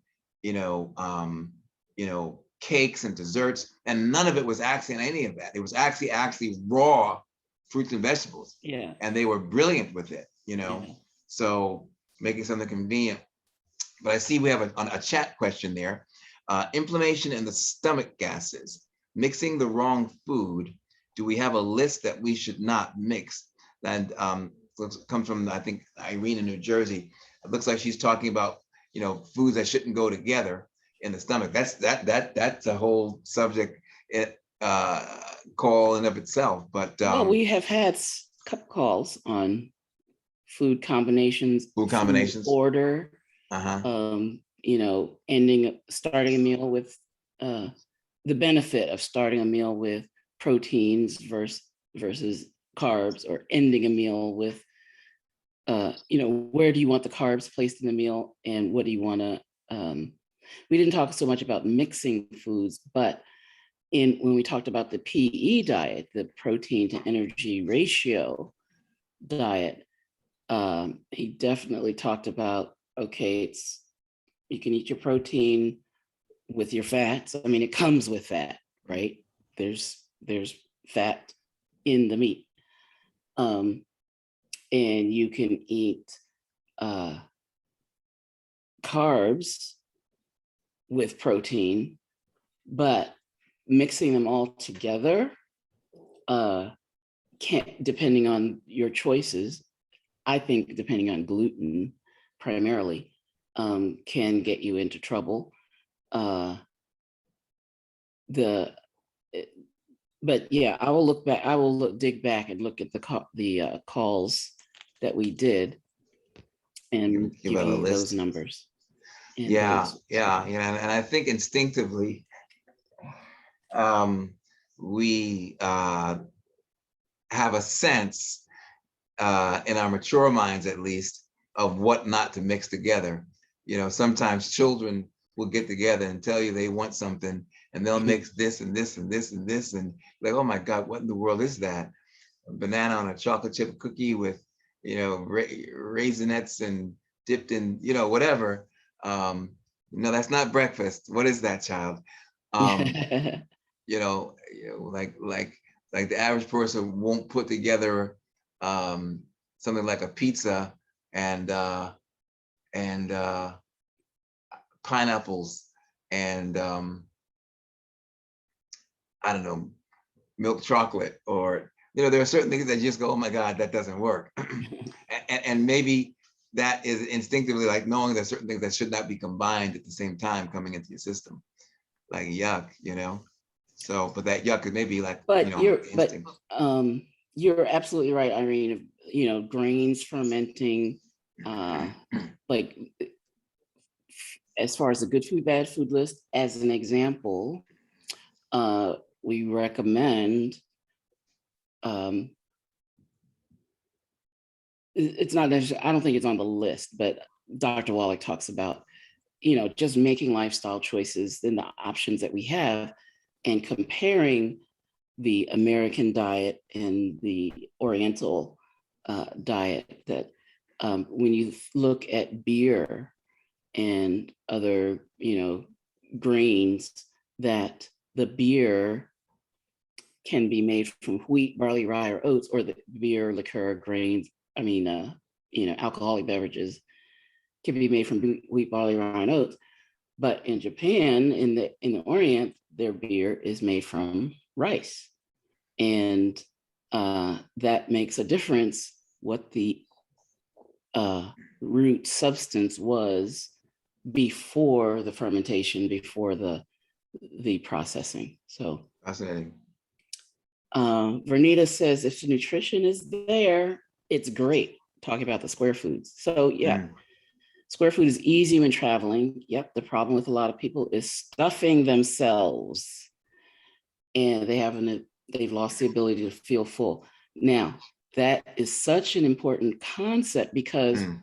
[SPEAKER 2] cakes and desserts. And none of it was actually in any of that. It was actually raw fruits and vegetables.
[SPEAKER 1] Yeah.
[SPEAKER 2] And they were brilliant with it,
[SPEAKER 1] Yeah.
[SPEAKER 2] So making something convenient. But I see we have a chat question there. Inflammation in the stomach gases, mixing the wrong food. Do we have a list that we should not mix? And comes from, I think, Irene in New Jersey. It looks like she's talking about, foods that shouldn't go together in the stomach. That's a whole subject call in of itself. But
[SPEAKER 1] well, we have had calls on food combinations,
[SPEAKER 2] food combinations,
[SPEAKER 1] order,
[SPEAKER 2] uh-huh.
[SPEAKER 1] Starting a meal with the benefit of starting a meal with proteins versus carbs, or ending a meal with, where do you want the carbs placed in the meal, and what do you want to, we didn't talk so much about mixing foods, but when we talked about the PE diet, the protein to energy ratio diet, he definitely talked about, okay, you can eat your protein with your fats. I mean, it comes with fat, right? There's fat in the meat. And you can eat carbs with protein, but mixing them all together, depending on your choices, I think depending on gluten primarily, can get you into trouble. But yeah, I will look back. I will dig back and look at the calls that we did and give you those numbers.
[SPEAKER 2] Yeah. And I think instinctively, we have a sense, in our mature minds at least, of what not to mix together. Sometimes children will get together and tell you they want something, and they'll mix this and this and this and this, and like, oh my God, what in the world is that? A banana on a chocolate chip cookie with, raisinets and dipped in, whatever. No, that's not breakfast. What is that, child? Like the average person won't put together something like a pizza and pineapples and I don't know, milk chocolate, or there are certain things that just go, oh my God, that doesn't work. and maybe that is instinctively like knowing that certain things that should not be combined at the same time coming into your system, like yuck, So, but that yuck is maybe like,
[SPEAKER 1] you're absolutely right, Irene. Grains fermenting, like as far as the good food, bad food list, as an example, we recommend, it's not necessarily, I don't think it's on the list, but Dr. Wallach talks about, just making lifestyle choices in the options that we have and comparing the American diet and the Oriental diet, that when you look at beer and other, grains, that the beer can be made from wheat, barley, rye, or oats, or the beer, liqueur, grains, alcoholic beverages can be made from wheat, barley, rye, and oats. But in Japan, in the Orient, their beer is made from rice. And that makes a difference what the root substance was before the fermentation, before the processing. So
[SPEAKER 2] fascinating.
[SPEAKER 1] Vernita says, if the nutrition is there, it's great. Talking about the square foods. So yeah, Square food is easy when traveling. Yep, the problem with a lot of people is stuffing themselves, and they've lost the ability to feel full. Now, that is such an important concept because
[SPEAKER 2] Mm,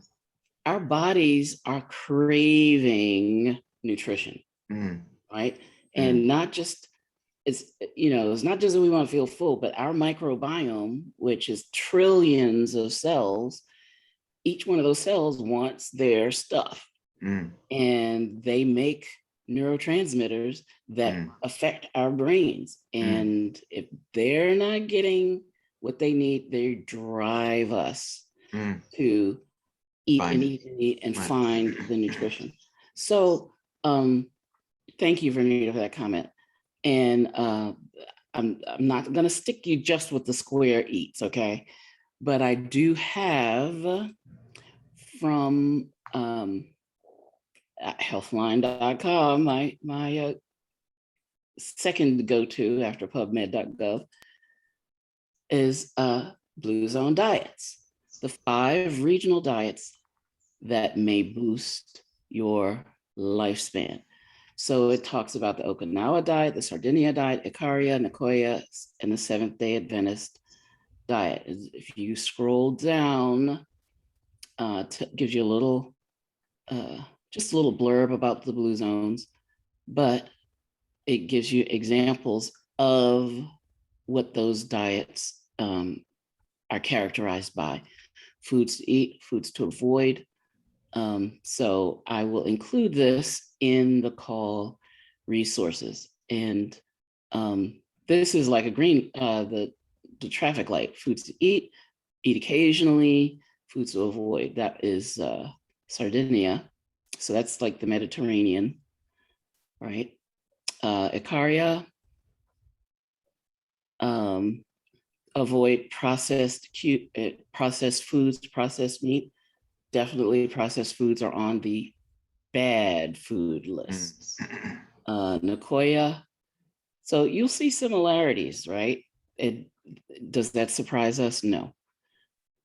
[SPEAKER 1] our bodies are craving nutrition,
[SPEAKER 2] mm,
[SPEAKER 1] right?
[SPEAKER 2] mm,
[SPEAKER 1] And not just it's not just that we want to feel full, but our microbiome, which is trillions of cells, each one of those cells wants their stuff,
[SPEAKER 2] mm,
[SPEAKER 1] and they make neurotransmitters that
[SPEAKER 2] mm,
[SPEAKER 1] affect our brains.
[SPEAKER 2] mm,
[SPEAKER 1] And if they're not getting what they need, they drive us
[SPEAKER 2] mm.
[SPEAKER 1] to eat
[SPEAKER 2] Find
[SPEAKER 1] and
[SPEAKER 2] it.
[SPEAKER 1] eat and eat and
[SPEAKER 2] Right.
[SPEAKER 1] find the nutrition. So thank you, Vernita, for that comment. And I'm not going to stick you just with the square eats, okay? But I do have from healthline.com, my second go-to after pubmed.gov is Blue Zone diets, the 5 regional diets that may boost your lifespan. So it talks about the Okinawa diet, the Sardinia diet, Ikaria, Nicoya, and the Seventh Day Adventist diet. If you scroll down, gives you a little, just a little blurb about the blue zones, but it gives you examples of what those diets are characterized by: foods to eat, foods to avoid. So I will include this in the call resources. And this is like a green, the traffic light: foods to eat, eat occasionally, foods to avoid. That is Sardinia. So that's like the Mediterranean, right? Icaria, um, avoid processed foods, processed meat. Definitely processed foods are on the bad food
[SPEAKER 2] Mm.
[SPEAKER 1] lists. Nicoya. So you'll see similarities, right? Does that surprise us? No.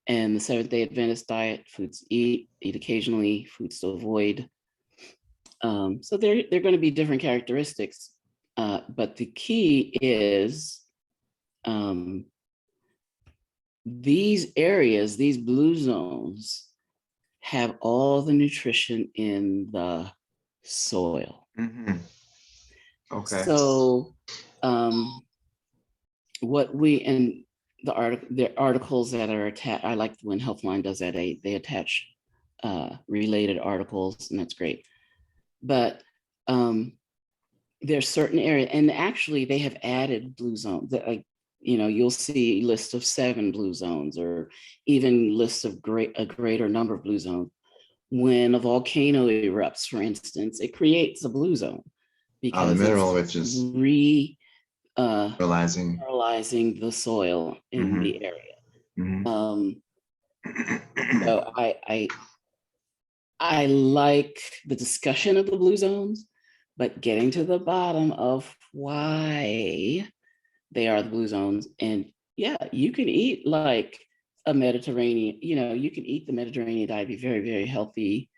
[SPEAKER 1] And the Seventh Day Adventist diet: foods to eat, eat occasionally, foods to avoid. So they're going to be different characteristics, but the key is um, these areas, these blue zones, have all the nutrition in the soil.
[SPEAKER 2] Mhm. Okay.
[SPEAKER 1] So what we and the articles that are attached, I like when Healthline does that. They attach related articles, and that's great. But there's certain areas, and actually they have added blue zones that, like, you'll see lists of 7 blue zones, or even lists of a greater number of blue zones. When a volcano erupts, for instance, it creates a blue zone
[SPEAKER 2] The
[SPEAKER 1] because
[SPEAKER 2] mineral
[SPEAKER 1] it's
[SPEAKER 2] riches realizing.
[SPEAKER 1] mineralizing the soil in
[SPEAKER 2] Hmm.
[SPEAKER 1] the area.
[SPEAKER 2] Hmm.
[SPEAKER 1] Um, so I like the discussion of the blue zones, but getting to the bottom of why they are the blue zones. And yeah, you can eat like a Mediterranean, you can eat the Mediterranean diet, be very, very healthy.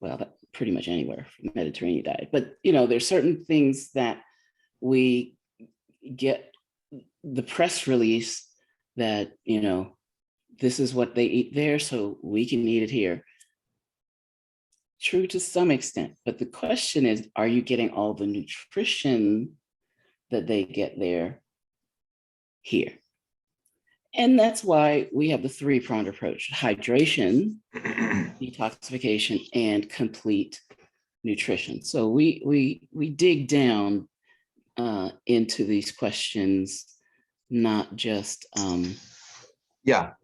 [SPEAKER 1] Well, pretty much anywhere from the Mediterranean diet. But, there's certain things that we get the press release that, this is what they eat there, so we can eat it here. True to some extent, but the question is, are you getting all the nutrition that they get there here? And that's why we have the 3-pronged approach: hydration, detoxification, and complete nutrition. So we dig down into these questions, not just
[SPEAKER 2] Yeah.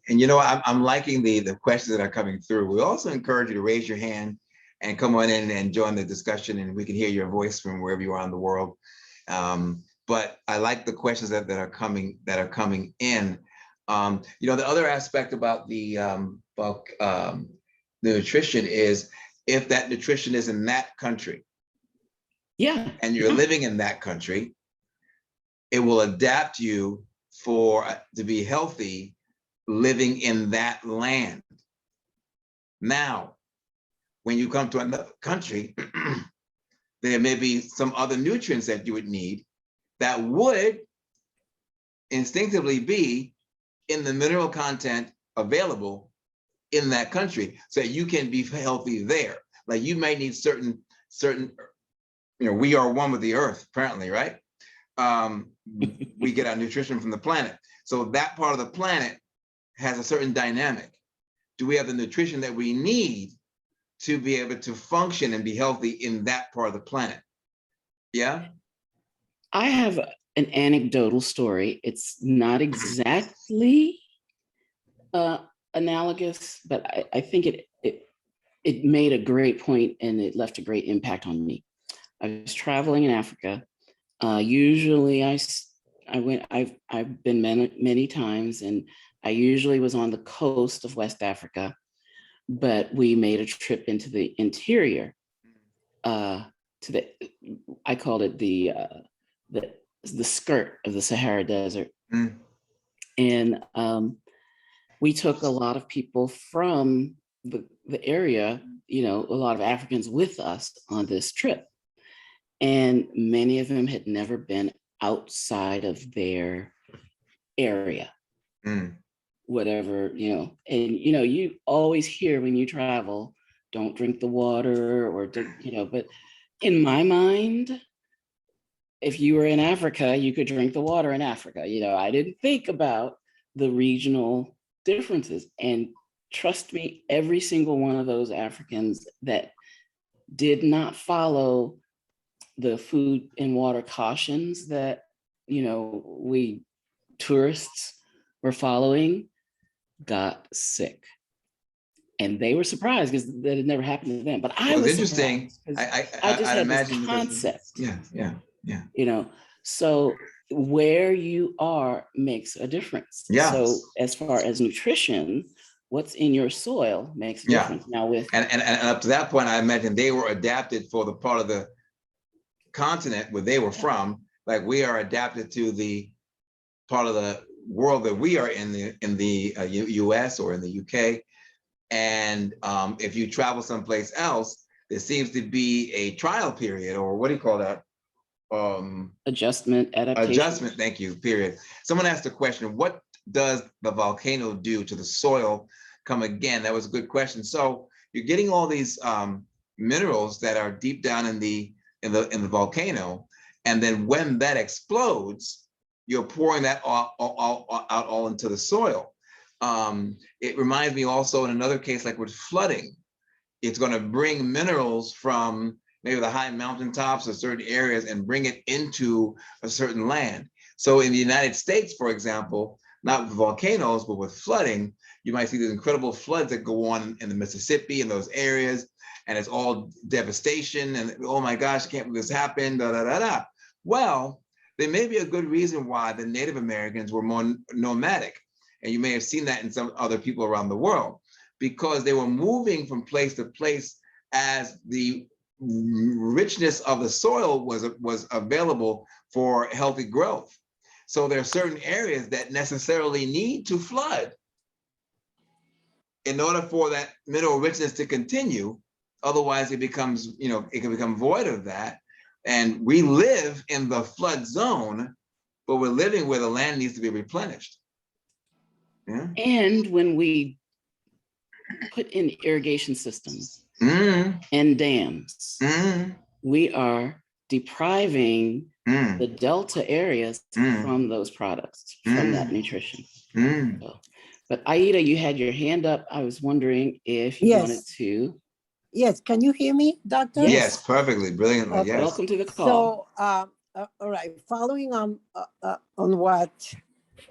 [SPEAKER 2] And I'm liking the questions that are coming through. We also encourage you to raise your hand and come on in and join the discussion, and we can hear your voice from wherever you are in the world. But I like the questions that are coming in. The other aspect about the nutrition is, if that nutrition is in that country
[SPEAKER 1] yeah,
[SPEAKER 2] and you're living in that country, it will adapt you to be healthy living in that land. Now, when you come to another country, there may be some other nutrients that you would need that would instinctively be in the mineral content available in that country, so you can be healthy there. Like you might need certain, we are one with the earth, apparently, right? We get our nutrition from the planet. So that part of the planet has a certain dynamic. Do we have the nutrition that we need to be able to function and be healthy in that part of the planet? Yeah.
[SPEAKER 1] I have an anecdotal story. It's not exactly analogous, but I think it made a great point and it left a great impact on me. I was traveling in Africa. Usually I've been many times, and I usually was on the coast of West Africa, but we made a trip into the interior, I called it the skirt of the Sahara Desert.
[SPEAKER 2] Mm.
[SPEAKER 1] And we took a lot of people from the area, a lot of Africans with us on this trip. And many of them had never been outside of their area.
[SPEAKER 2] Mm.
[SPEAKER 1] Whatever, and you always hear when you travel, don't drink the water or, but in my mind, if you were in Africa, you could drink the water in Africa. I didn't think about the regional differences. And trust me, every single one of those Africans that did not follow the food and water cautions that, we tourists were following got sick. And they were surprised because that had never happened to them. But I was
[SPEAKER 2] interesting.
[SPEAKER 1] I just had this concept.
[SPEAKER 2] Yeah.
[SPEAKER 1] So where you are makes a difference.
[SPEAKER 2] Yeah.
[SPEAKER 1] So as far as nutrition, what's in your soil makes a difference. Now with
[SPEAKER 2] and up to that point, I imagine they were adapted for the part of the continent where they were from, like we are adapted to the part of the world that we are in the US or in the UK. And if you travel someplace else, there seems to be a trial period, or what do you call that?
[SPEAKER 1] Adjustment, adaptation.
[SPEAKER 2] Adjustment, thank you, period. Someone asked a question, what does the volcano do to the soil? Come again, that was a good question. So you're getting all these minerals that are deep down in the volcano, and then when that explodes, you're pouring that all into the soil. It reminds me also in another case, like with flooding, it's going to bring minerals from maybe the high mountaintops or certain areas and bring it into a certain land. So in the United States, for example, not with volcanoes, but with flooding, you might see these incredible floods that go on in the Mississippi and those areas, and it's all devastation and oh my gosh, I can't believe this happened, da da da da. Well, there may be a good reason why the Native Americans were more nomadic. And you may have seen that in some other people around the world, because they were moving from place to place as the richness of the soil was available for healthy growth. So there are certain areas that necessarily need to flood in order for that mineral richness to continue. Otherwise, it becomes, it can become void of that. And we live in the flood zone, but we're living where the land needs to be replenished. Yeah.
[SPEAKER 1] And when we put in irrigation systems and dams, we are depriving the delta areas from those products, from that nutrition. So, but Aida, you had your hand up. I was wondering if you wanted to.
[SPEAKER 3] Yes, can you hear me, Doctor?
[SPEAKER 2] Yes, perfectly, brilliantly.
[SPEAKER 3] Okay.
[SPEAKER 2] Yes.
[SPEAKER 1] Welcome to the call.
[SPEAKER 3] So, all right, following on what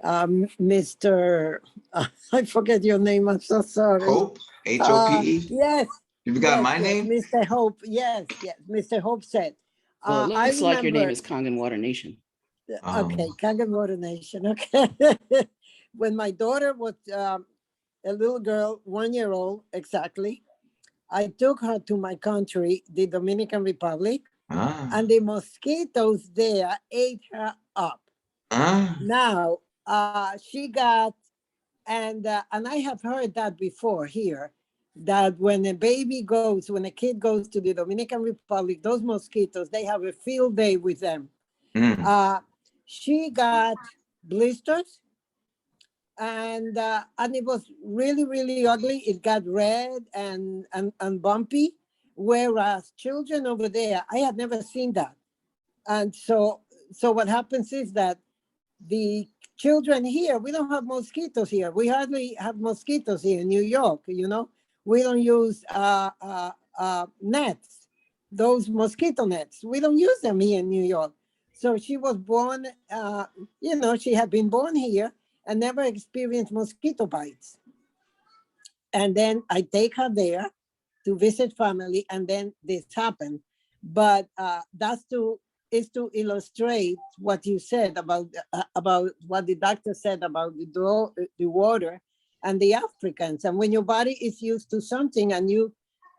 [SPEAKER 3] Mr. I forget your name. I'm so sorry.
[SPEAKER 2] Hope, H-O-P-E.
[SPEAKER 3] Yes.
[SPEAKER 2] You forgot my name?
[SPEAKER 3] Mr. Hope. Yes. Mr. Hope said.
[SPEAKER 1] Well, it looks like your name is Kangen Water Nation.
[SPEAKER 3] Okay, Kangen Water Nation. Okay. When my daughter was a little girl, 1 year old exactly, I took her to my country, the Dominican Republic, and the mosquitoes there ate her up. Now, she got, and I have heard that before here, that when when a kid goes to the Dominican Republic, those mosquitoes, they have a field day with them. She got blisters, and it was really, really ugly. It got red and bumpy, whereas children over there, I had never seen that. And so what happens is that the children here, we don't have mosquitoes here. We hardly have mosquitoes here in New York, you know. We don't use nets, those mosquito nets. We don't use them here in New York. So she was born, you know, she had been born here and never experienced mosquito bites. And then I take her there to visit family, and then this happened. But is to illustrate what you said about what the doctor said about the water and the Africans. And when your body is used to something and you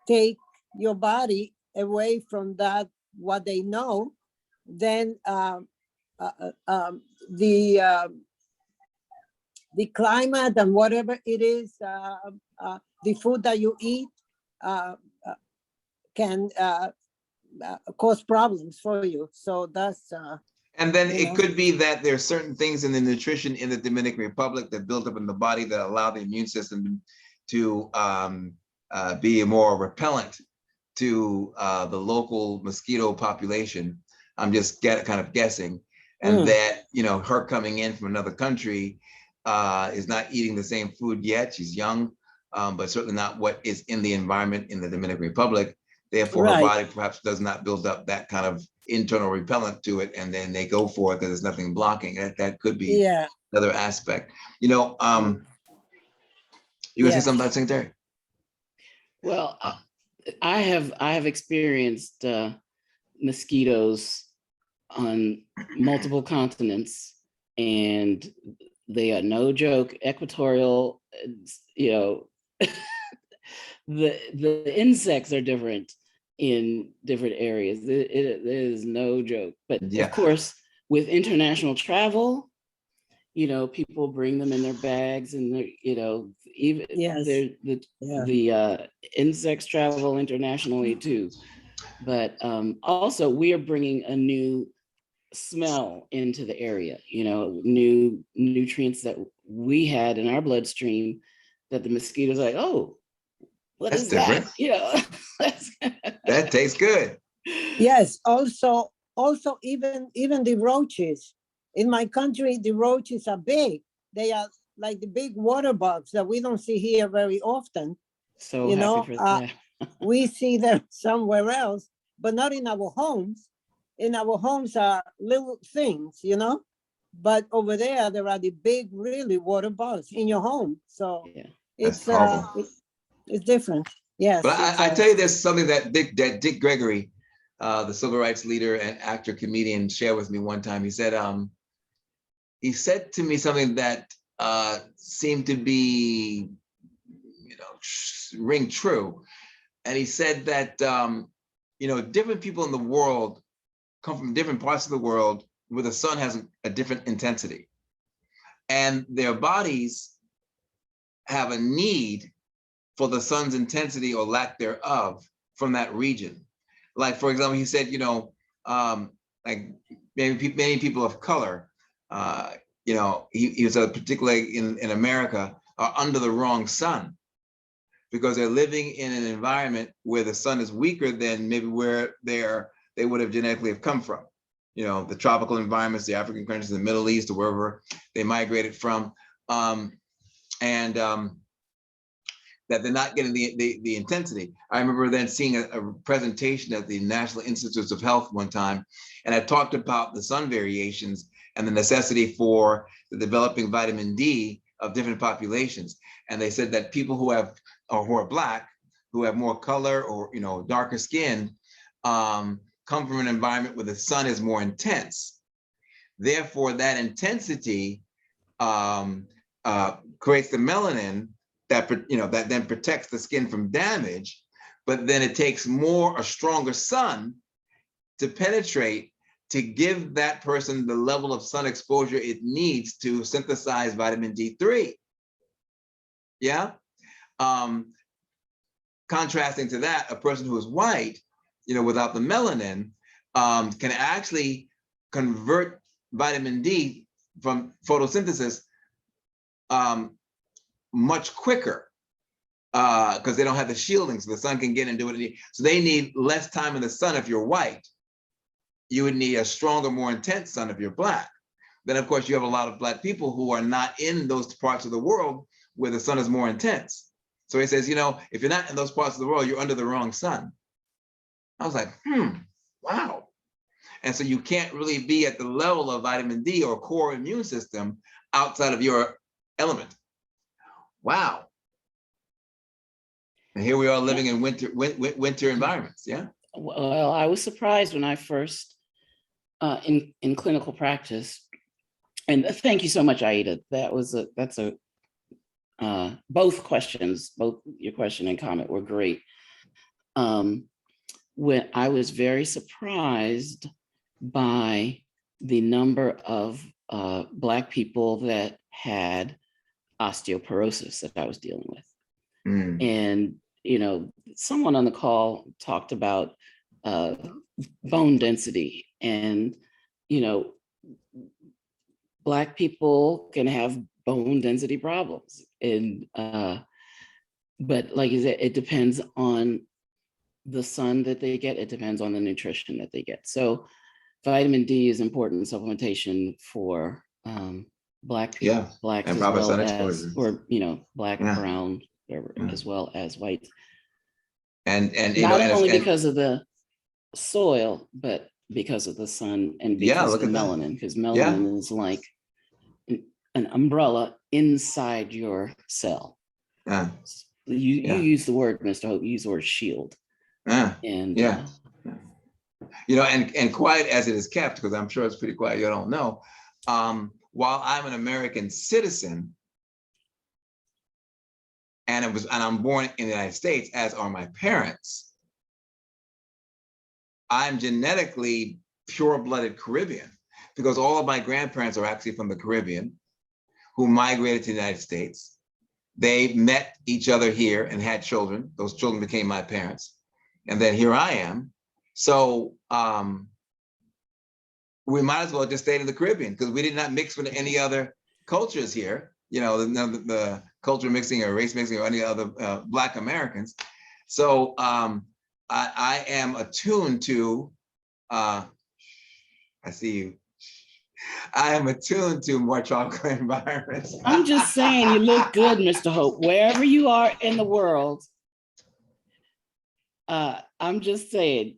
[SPEAKER 3] take your body away from that, what they know, then the climate and whatever it is, the food that you eat can cause problems for you. So that's
[SPEAKER 2] and then it could be that there's certain things in the nutrition in the Dominican Republic that build up in the body that allow the immune system to be more repellent to the local mosquito population. I'm just kind of guessing. And that, you know, her coming in from another country is not eating the same food yet. She's young, but certainly not what is in the environment in the Dominican Republic. Therefore, her body perhaps does not build up that kind of internal repellent to it, and then they go for it because there's nothing blocking it. That could be another aspect. You know, you want to say something about Secretary?
[SPEAKER 1] Well, I have experienced mosquitoes on multiple continents, and they are no joke. Equatorial, you know, the insects are different in different areas. It is no joke. But of course, with international travel, you know, people bring them in their bags, and you know, even the insects travel internationally too. But also, we are bringing a new smell into the area. You know, new nutrients that we had in our bloodstream that the mosquitoes are like, oh, what is that? You know,
[SPEAKER 2] that tastes good.
[SPEAKER 3] Yes. Also, even the roaches. In my country, the roaches are big. They are like the big water bugs that we don't see here very often.
[SPEAKER 1] So you know, for that.
[SPEAKER 3] We see them somewhere else, but not in our homes. In our homes are little things, you know, but over there are the big, really water bugs in your home. So it's different. Yes.
[SPEAKER 2] But I tell you, there's something that Dick Gregory, the civil rights leader and actor comedian, shared with me one time. He said to me something that seemed to be, you know, ring true. And he said that, you know, different people in the world come from different parts of the world where the sun has a different intensity. And their bodies have a need for the sun's intensity or lack thereof from that region. Like, for example, he said, you know, like many people of color, you know, he was particularly in America, are under the wrong sun because they're living in an environment where the sun is weaker than maybe where they would have genetically have come from. You know, the tropical environments, the African countries, the Middle East, or wherever they migrated from. That they're not getting the intensity. I remember then seeing a presentation at the National Institutes of Health one time, and I talked about the sun variations and the necessity for the developing vitamin D of different populations. And they said that people who are Black, who have more color or, you know, darker skin, come from an environment where the sun is more intense. Therefore, that intensity creates the melanin that, you know, that then protects the skin from damage, but then it takes a stronger sun to penetrate to give that person the level of sun exposure it needs to synthesize vitamin D3. Yeah. contrasting to that, a person who is white, without the melanin, can actually convert vitamin D from photosynthesis much quicker because they don't have the shielding, so the sun can get and do it. So they need less time in the sun if you're white. You would need a stronger, more intense sun if you're Black. Then, of course, you have a lot of Black people who are not in those parts of the world where the sun is more intense. So he says, if you're not in those parts of the world, you're under the wrong sun. I was like, wow. And so you can't really be at the level of vitamin D or core immune system outside of your element. Wow. And here we are living in winter environments. Yeah.
[SPEAKER 1] Well, I was surprised when I first in clinical practice, and thank you so much, Aida. That's both questions, both your question and comment were great. When I was very surprised by the number of Black people that had osteoporosis that I was dealing with. And, someone on the call talked about bone density, and, Black people can have bone density problems. And, but like you said, it depends on the sun that they get. It depends on the nutrition that they get. So vitamin D is important supplementation for Black people,
[SPEAKER 2] Yeah.
[SPEAKER 1] Blacks
[SPEAKER 2] And
[SPEAKER 1] as
[SPEAKER 2] proper
[SPEAKER 1] well
[SPEAKER 2] sun
[SPEAKER 1] as,
[SPEAKER 2] exposure.
[SPEAKER 1] or, Black,
[SPEAKER 2] Yeah.
[SPEAKER 1] brown, whatever,
[SPEAKER 2] Yeah.
[SPEAKER 1] as well as white.
[SPEAKER 2] And
[SPEAKER 1] Not only because of the soil, but because of the sun and because of the melanin, because melanin is like an umbrella inside your cell. You use the word, Mr. Hope, you use the word shield. And
[SPEAKER 2] and quiet as it is kept, because I'm sure it's pretty quiet, you don't know. While I'm an American citizen, and I'm born in the United States, as are my parents, I'm genetically pure-blooded Caribbean, because all of my grandparents are actually from the Caribbean, who migrated to the United States. They met each other here and had children. Those children became my parents. And then here I am. So we might as well just stay in the Caribbean, because we did not mix with any other cultures here, the culture mixing or race mixing or any other Black Americans. So I am attuned to, I see you. I am attuned to more tropical environments.
[SPEAKER 1] I'm just saying, you look good, Mr. Hope, wherever you are in the world. I'm just saying,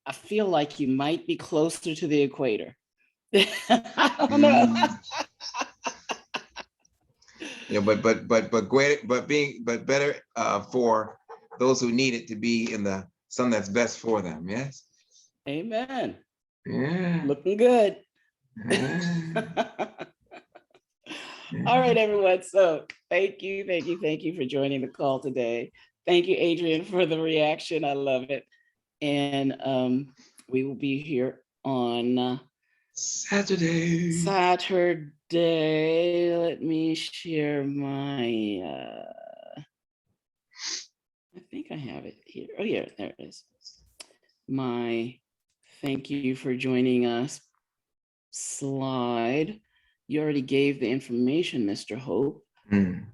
[SPEAKER 1] I feel like you might be closer to the equator. I don't know.
[SPEAKER 2] Yeah, but better for those who need it to be in the sun that's best for them. Yes.
[SPEAKER 1] Amen.
[SPEAKER 2] Yeah.
[SPEAKER 1] Looking good. All right, everyone. So thank you for joining the call today. Thank you, Adrian, for the reaction. I love it. And we will be here on
[SPEAKER 2] Saturday.
[SPEAKER 1] Let me share my, I think I have it here. Oh yeah, there it is. My thank you for joining us slide. You already gave the information, Mr. Hope,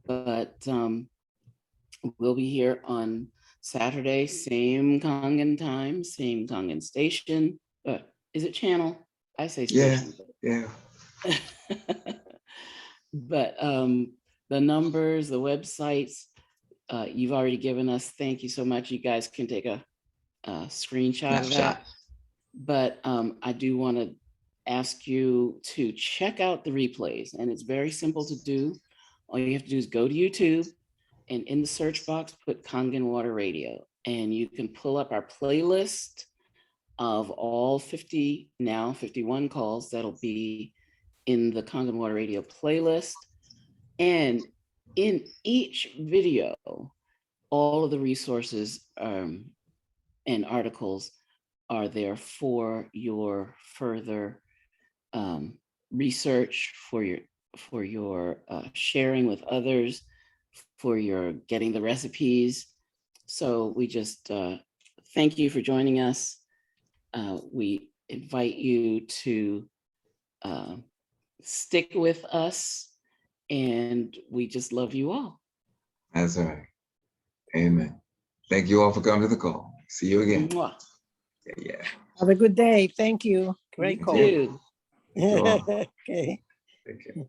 [SPEAKER 1] but we'll be here on Saturday, same Kangen time, same Kangen station. Is it channel? I say station.
[SPEAKER 2] Yeah.
[SPEAKER 1] But the numbers, the websites, you've already given us. Thank you so much. You guys can take a screenshot of that. But I do want to ask you to check out the replays, and it's very simple to do. All you have to do is go to YouTube, and in the search box, put Kangen Water Radio, and you can pull up our playlist of all 51 calls that'll be in the Kangen Water Radio playlist. And in each video, all of the resources and articles are there for your further research, for your sharing with others, for your getting the recipes. So we just thank you for joining us. We invite you to stick with us, and we just love you all.
[SPEAKER 2] That's right. Amen. Thank you all for coming to the call. See you again.
[SPEAKER 1] Mwah.
[SPEAKER 2] Yeah.
[SPEAKER 3] Have a good day. Thank you.
[SPEAKER 4] Great
[SPEAKER 1] You
[SPEAKER 4] call.
[SPEAKER 1] too.
[SPEAKER 2] Thank you all.
[SPEAKER 3] Okay.
[SPEAKER 2] Take care.